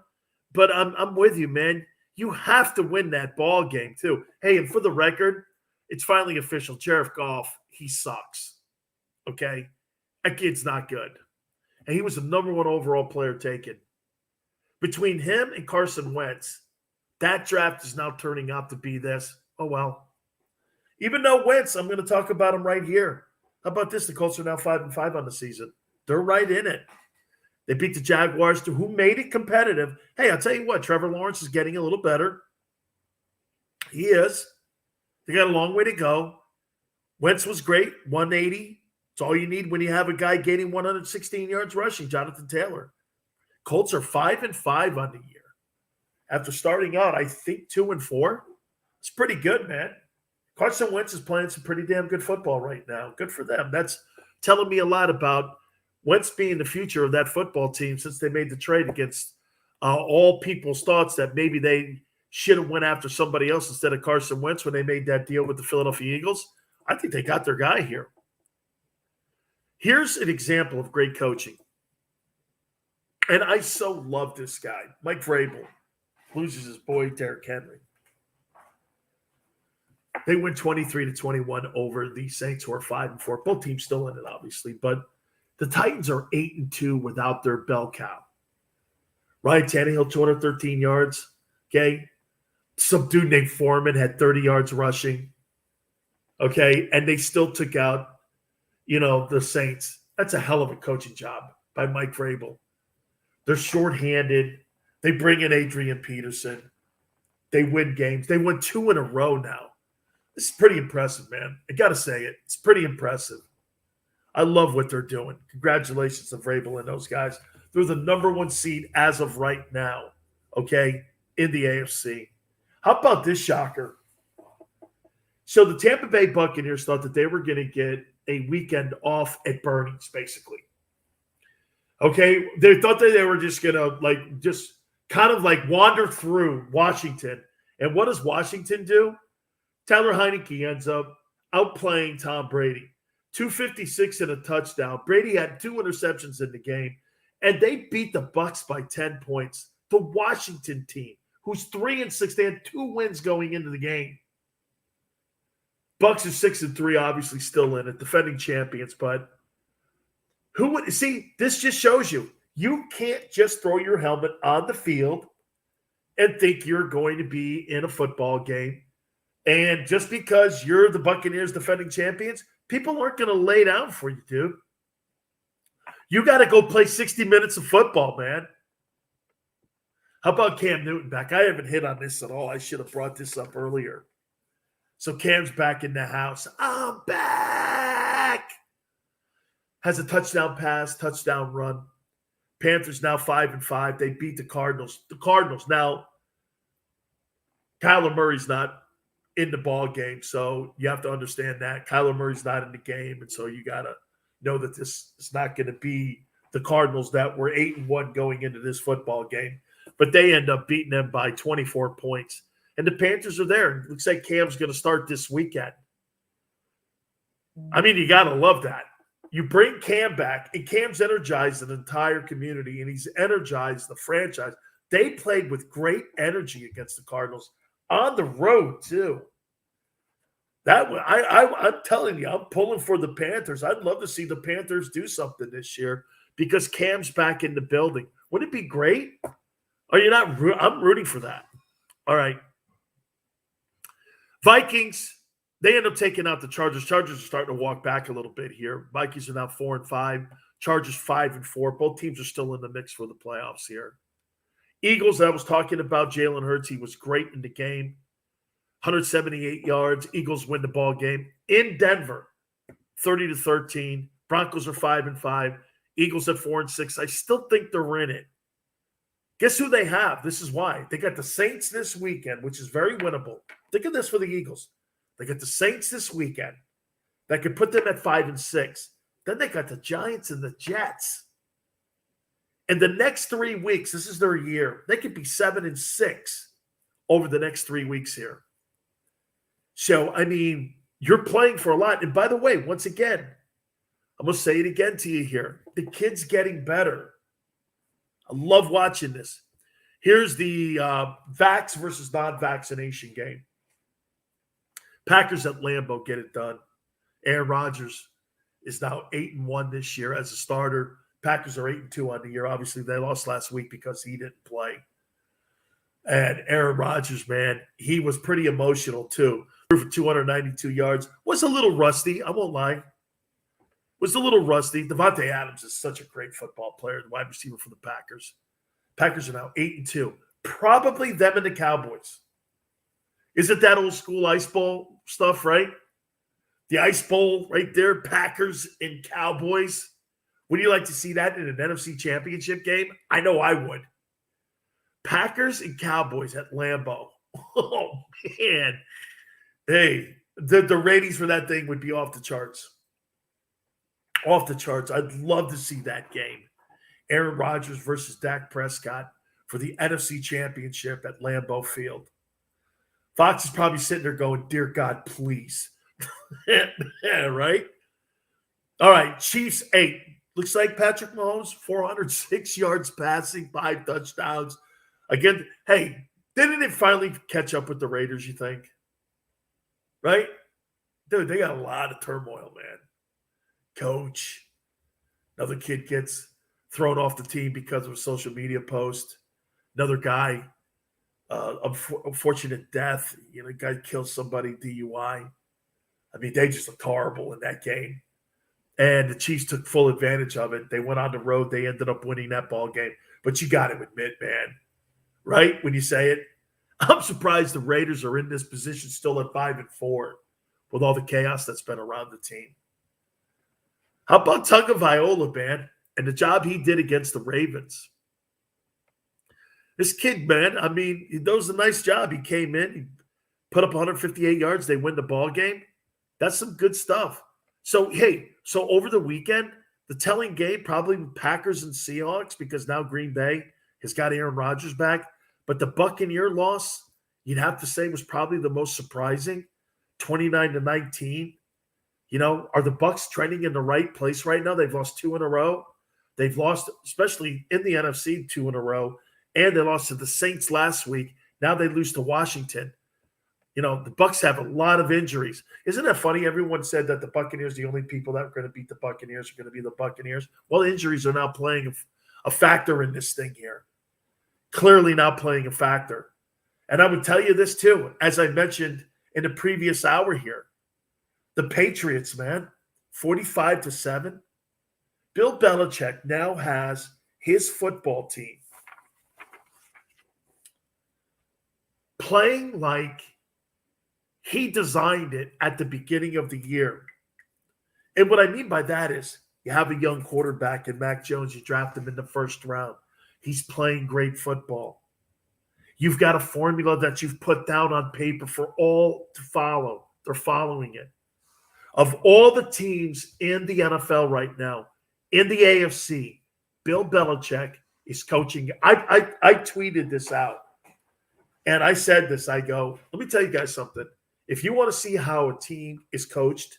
but I'm with you, man. You have to win that ball game too. Hey, and for the record, it's finally official. Jared Goff, he sucks. Okay, that kid's not good. And he was the number 1 overall player taken. Between him and Carson Wentz, that draft is now turning out to be this. Oh, well. Even though Wentz, I'm going to talk about him right here. How about this? The Colts are now 5-5 on the season. They're right in it. They beat the Jaguars, who made it competitive. Hey, I'll tell you what, Trevor Lawrence is getting a little better. He is. They got a long way to go. Wentz was great, 180. It's all you need when you have a guy gaining 116 yards rushing, Jonathan Taylor. Colts are 5-5 on the year. After starting out, I think 2-4. It's pretty good, man. Carson Wentz is playing some pretty damn good football right now. Good for them. That's telling me a lot about Wentz being the future of that football team since they made the trade against all people's thoughts that maybe they should have went after somebody else instead of Carson Wentz when they made that deal with the Philadelphia Eagles. I think they got their guy here. Here's an example of great coaching. And I so love this guy. Mike Vrabel loses his boy, Derrick Henry. They win 23-21 over the Saints, who are 5-4. Both teams still in it, obviously. But the Titans are 8-2 without their bell cow. Ryan Tannehill, 213 yards. Okay. Some dude named Foreman had 30 yards rushing. Okay. And they still took out, the Saints. That's a hell of a coaching job by Mike Vrabel. They're shorthanded. They bring in Adrian Peterson. They win games. They won 2 in a row now. This is pretty impressive, man. I got to say it. It's pretty impressive. I love what they're doing. Congratulations to Vrabel and those guys. They're the number 1 seed as of right now, okay, in the AFC. How about this shocker? So the Tampa Bay Buccaneers thought that they were going to get a weekend off at Bernie's, basically. Okay, they thought that they were just going to just kind of wander through Washington. And what does Washington do? Tyler Heineke ends up outplaying Tom Brady. 256 and a touchdown. Brady had 2 interceptions in the game. And they beat the Bucs by 10 points. The Washington team, who's 3-6, they had 2 wins going into the game. Bucs are 6-3, obviously still in it, defending champions. But who would see? This just shows you can't just throw your helmet on the field and think you're going to be in a football game. And just because you're the Buccaneers defending champions, people aren't going to lay down for you, dude. You got to go play 60 minutes of football, man. How about Cam Newton back? I haven't hit on this at all. I should have brought this up earlier. So Cam's back in the house. I'm back. Has a touchdown pass, touchdown run. Panthers now 5-5. They beat the Cardinals. The Cardinals now, Kyler Murray's not in the ball game, so you have to understand that. Kyler Murray's not in the game, and so you got to know that this is not going to be the Cardinals that were 8-1 going into this football game. But they end up beating them by 24 points. And the Panthers are there. It looks like Cam's going to start this weekend. I mean, you got to love that. You bring Cam back, and Cam's energized an entire community, and he's energized the franchise. They played with great energy against the Cardinals on the road, too. I'm telling you, I'm pulling for the Panthers. I'd love to see the Panthers do something this year because Cam's back in the building. Wouldn't it be great? Are you not? I'm rooting for that. All right. Vikings, They end up taking out the Chargers. Chargers are starting to walk back a little bit here. Vikings are now 4-5. Chargers 5-4. Both teams are still in the mix for the playoffs here. Eagles, I was talking about Jalen Hurts. He was great in the game. 178 yards. Eagles win the ball game in Denver, 30-13. Broncos are 5-5. Eagles at 4-6. I still think they're in it. Guess who they have? This is why. They got the Saints this weekend, which is very winnable. Think of this for the Eagles. They got the Saints this weekend. That could put them at 5-6. Then they got the Giants and the Jets. In the next 3 weeks, this is their year. They could be 7-6 over the next 3 weeks here. So, I mean, you're playing for a lot. And by the way, once again, I'm going to say it again to you here. The kid's getting better. I love watching this. Here's the vax versus non-vaccination game. Packers at Lambeau get it done. Aaron Rodgers is now 8-1 this year as a starter. Packers are 8-2 on the year. Obviously, they lost last week because he didn't play. And Aaron Rodgers, man, he was pretty emotional too. For 292 yards. Was a little rusty, I won't lie. Was a little rusty. Devontae Adams is such a great football player, the wide receiver for the Packers. Packers are now 8-2. Probably them and the Cowboys. Isn't that old school Ice Bowl stuff, right? The Ice Bowl right there, Packers and Cowboys. Would you like to see that in an NFC Championship game? I know I would. Packers and Cowboys at Lambeau. Oh, man. Hey, the ratings for that thing would be off the charts. Off the charts. I'd love to see that game. Aaron Rodgers versus Dak Prescott for the NFC Championship at Lambeau Field. Fox is probably sitting there going, dear God, please. Yeah, right? All right, Chiefs 8. Looks like Patrick Mahomes, 406 yards passing, 5 touchdowns. Again, hey, didn't it finally catch up with the Raiders, you think? Right? Dude, they got a lot of turmoil, man. Coach. Another kid gets thrown off the team because of a social media post. Another guy, unfortunate death. You know, guy kills somebody, DUI. I mean, they just looked horrible in that game. And the Chiefs took full advantage of it. They went on the road. They ended up winning that ball game. But you got to admit, man, right, when you say it, I'm surprised the Raiders are in this position still at 5-4 with all the chaos that's been around the team. How about Tagovailoa, man, and the job he did against the Ravens? This kid, man, I mean, he does a nice job. He came in, he put up 158 yards. They win the ball game. That's some good stuff. So, hey, so over the weekend, the telling game probably with Packers and Seahawks because now Green Bay has got Aaron Rodgers back. But the Buccaneer loss, you'd have to say, was probably the most surprising, 29-19. You know, are the Bucs trending in the right place right now? They've lost 2 in a row. They've lost, especially in the NFC, 2 in a row. And they lost to the Saints last week. Now they lose to Washington. You know, the Bucs have a lot of injuries. Isn't that funny? Everyone said that the Buccaneers, the only people that are going to beat the Buccaneers are going to be the Buccaneers. Well, injuries are now playing a factor in this thing here. Clearly now playing a factor. And I would tell you this too, as I mentioned in the previous hour here, the Patriots, man, 45-7. Bill Belichick now has his football team playing like he designed it at the beginning of the year. And what I mean by that is you have a young quarterback in Mac Jones. You draft him in the first round. He's playing great football. You've got a formula that you've put down on paper for all to follow. They're following it. Of all the teams in the NFL right now, in the AFC, Bill Belichick is coaching. I tweeted this out, and I said this. I go, let me tell you guys something. If you want to see how a team is coached,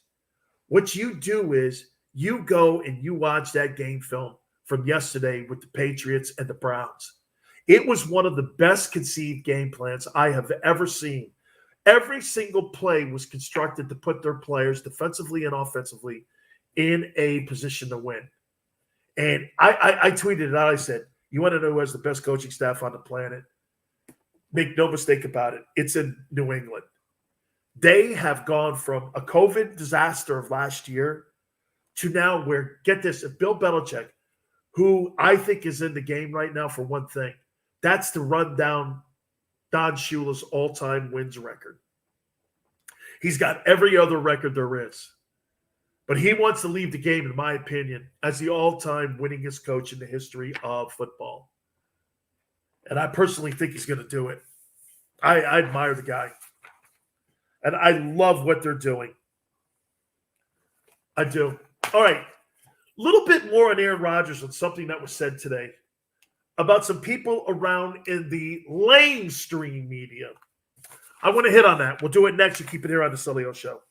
what you do is you go and you watch that game film from yesterday with the Patriots and the Browns. It was one of the best conceived game plans I have ever seen. Every single play was constructed to put their players defensively and offensively in a position to win. And I tweeted it out. I said, you want to know who has the best coaching staff on the planet? Make no mistake about it. It's in New England. They have gone from a COVID disaster of last year to now where, get this, if Bill Belichick, who I think is in the game right now for one thing, that's to run down Don Shula's all-time wins record. He's got every other record there is. But he wants to leave the game, in my opinion, as the all-time winningest coach in the history of football. And I personally think he's going to do it. I admire the guy. And I love what they're doing. I do. All right. A little bit more on Aaron Rodgers and something that was said today about some people around in the lamestream media. I want to hit on that. We'll do it next. You keep it here on the Sileo Show.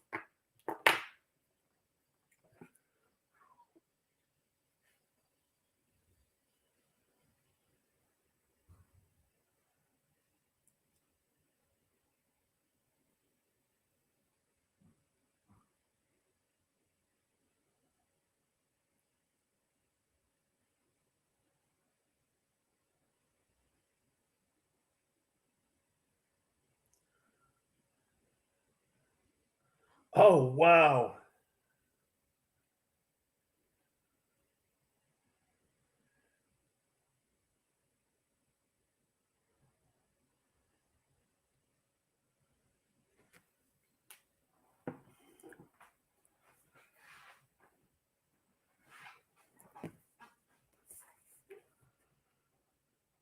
Oh, wow.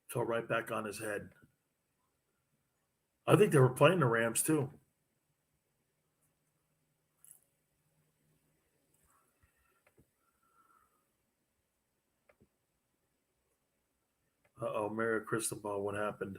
Fell right back on his head. I think they were playing the Rams, too. Uh-oh, Mario Cristobal, what happened?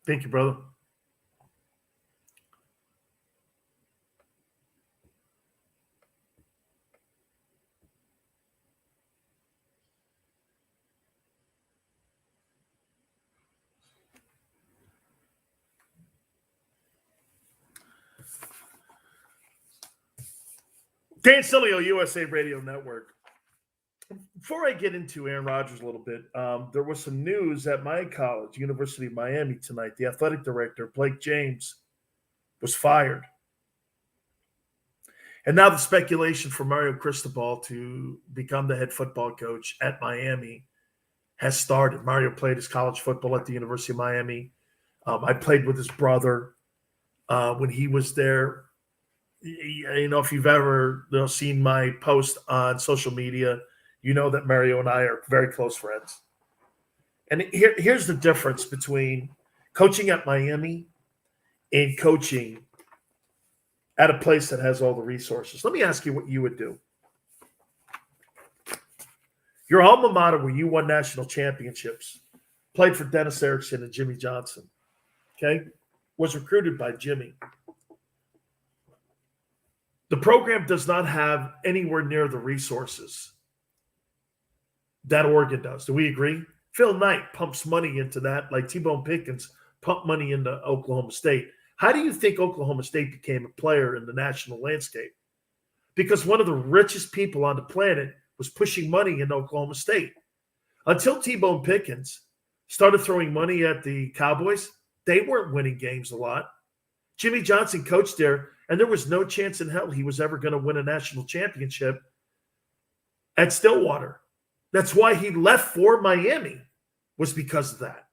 Thank you, brother. Dan Sileo, USA Radio Network. Before I get into Aaron Rodgers a little bit, there was some news at my college, University of Miami, tonight. The athletic director, Blake James, was fired. And now the speculation for Mario Cristobal to become the head football coach at Miami has started. Mario played his college football at the University of Miami. I played with his brother when he was there. You know, if you've ever seen my post on social media, you know that Mario and I are very close friends. And here's the difference between coaching at Miami and coaching at a place that has all the resources. Let me ask you what you would do. Your alma mater, where you won national championships, played for Dennis Erickson and Jimmy Johnson. Okay? Was recruited by Jimmy. The program does not have anywhere near the resources that Oregon does. Do we agree? Phil Knight pumps money into that like T-Bone Pickens pumped money into Oklahoma State. How do you think Oklahoma State became a player in the national landscape? Because one of the richest people on the planet was pushing money into Oklahoma State. Until T-Bone Pickens started throwing money at the Cowboys, they weren't winning games a lot. Jimmy Johnson coached there, and there was no chance in hell he was ever going to win a national championship at Stillwater. That's why he left for Miami, was because of that.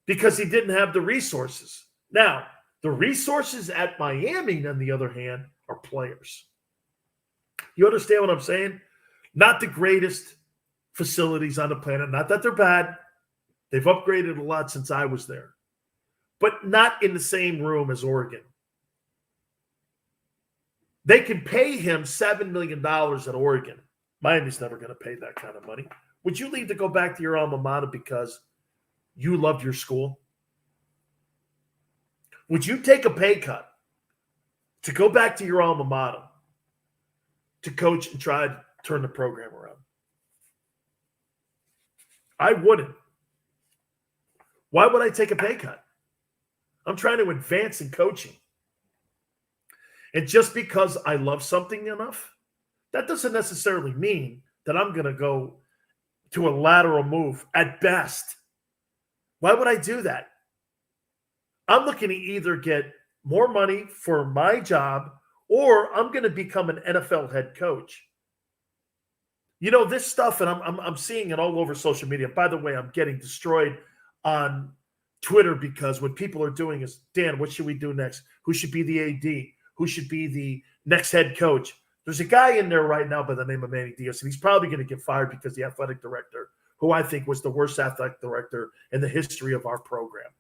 Because he didn't have the resources. Now, the resources at Miami, on the other hand, are players. You understand what I'm saying? Not the greatest facilities on the planet. Not that they're bad. They've upgraded a lot since I was there. But not in the same room as Oregon. They can pay him $7 million at Oregon. Miami's never going to pay that kind of money. Would you leave to go back to your alma mater because you loved your school? Would you take a pay cut to go back to your alma mater to coach and try to turn the program around? I wouldn't. Why would I take a pay cut? I'm trying to advance in coaching. And just because I love something enough, that doesn't necessarily mean that I'm going to go to a lateral move at best. Why would I do that? I'm looking to either get more money for my job or I'm going to become an NFL head coach. You know, this stuff, and I'm seeing it all over social media. By the way, I'm getting destroyed on Twitter because what people are doing is, Dan, what should we do next? Who should be the AD? Who should be the next head coach? There's a guy in there right now by the name of Manny Diaz, and he's probably going to get fired because the athletic director, who I think was the worst athletic director in the history of our program.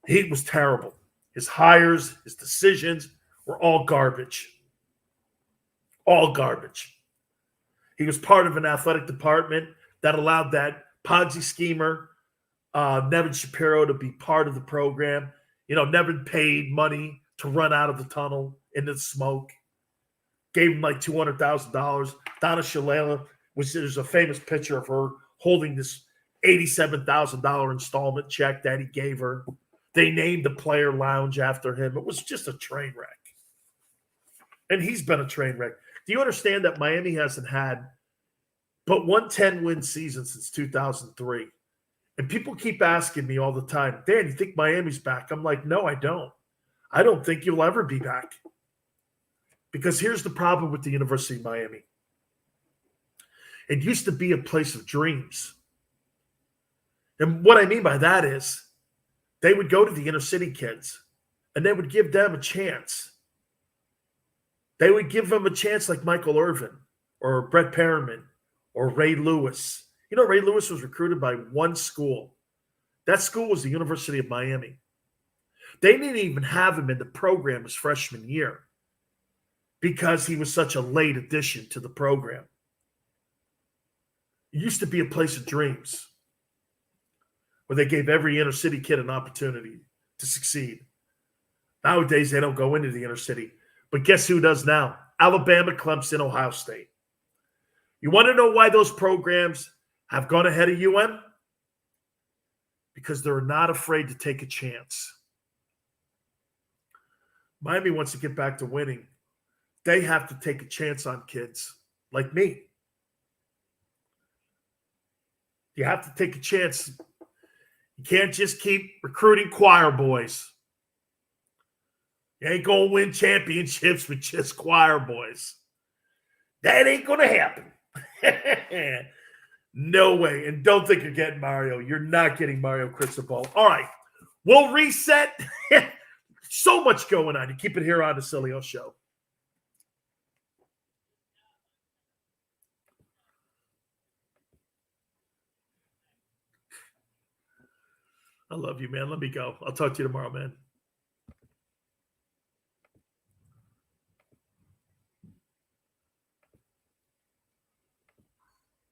He was terrible. His hires, his decisions were all garbage. All garbage. He was part of an athletic department that allowed that Ponzi schemer, Nevin Shapiro, to be part of the program. You know, Nevin paid money to run out of the tunnel into the smoke. Gave him like $200,000. Donna Shalala, there's a famous picture of her holding this $87,000 installment check that he gave her. They named the player lounge after him. It was just a train wreck. And he's been a train wreck. Do you understand that Miami hasn't had but one 10-win season since 2003? And people keep asking me all the time, Dan, you think Miami's back? I'm like, no, I don't. I don't think you'll ever be back. Because here's the problem with the University of Miami. It used to be a place of dreams. And what I mean by that is they would go to the inner city kids and they would give them a chance. They would give them a chance like Michael Irvin or Brett Perriman or Ray Lewis. You know, Ray Lewis was recruited by one school. That school was the University of Miami. They didn't even have him in the program his freshman year because he was such a late addition to the program. It used to be a place of dreams where they gave every inner city kid an opportunity to succeed. Nowadays, they don't go into the inner city. But guess who does now? Alabama, Clemson, Ohio State. You want to know why those programs have gone ahead of UM? Because they're not afraid to take a chance. Miami wants to get back to winning. They have to take a chance on kids like me. You have to take a chance. You can't just keep recruiting choir boys. You ain't going to win championships with just choir boys. That ain't going to happen. No way. And don't think you're getting Mario. You're not getting Mario Cristobal. All right. We'll reset. So much going on. You keep it here on the Sileo Show. I love you, man. Let me go. I'll talk to you tomorrow, man.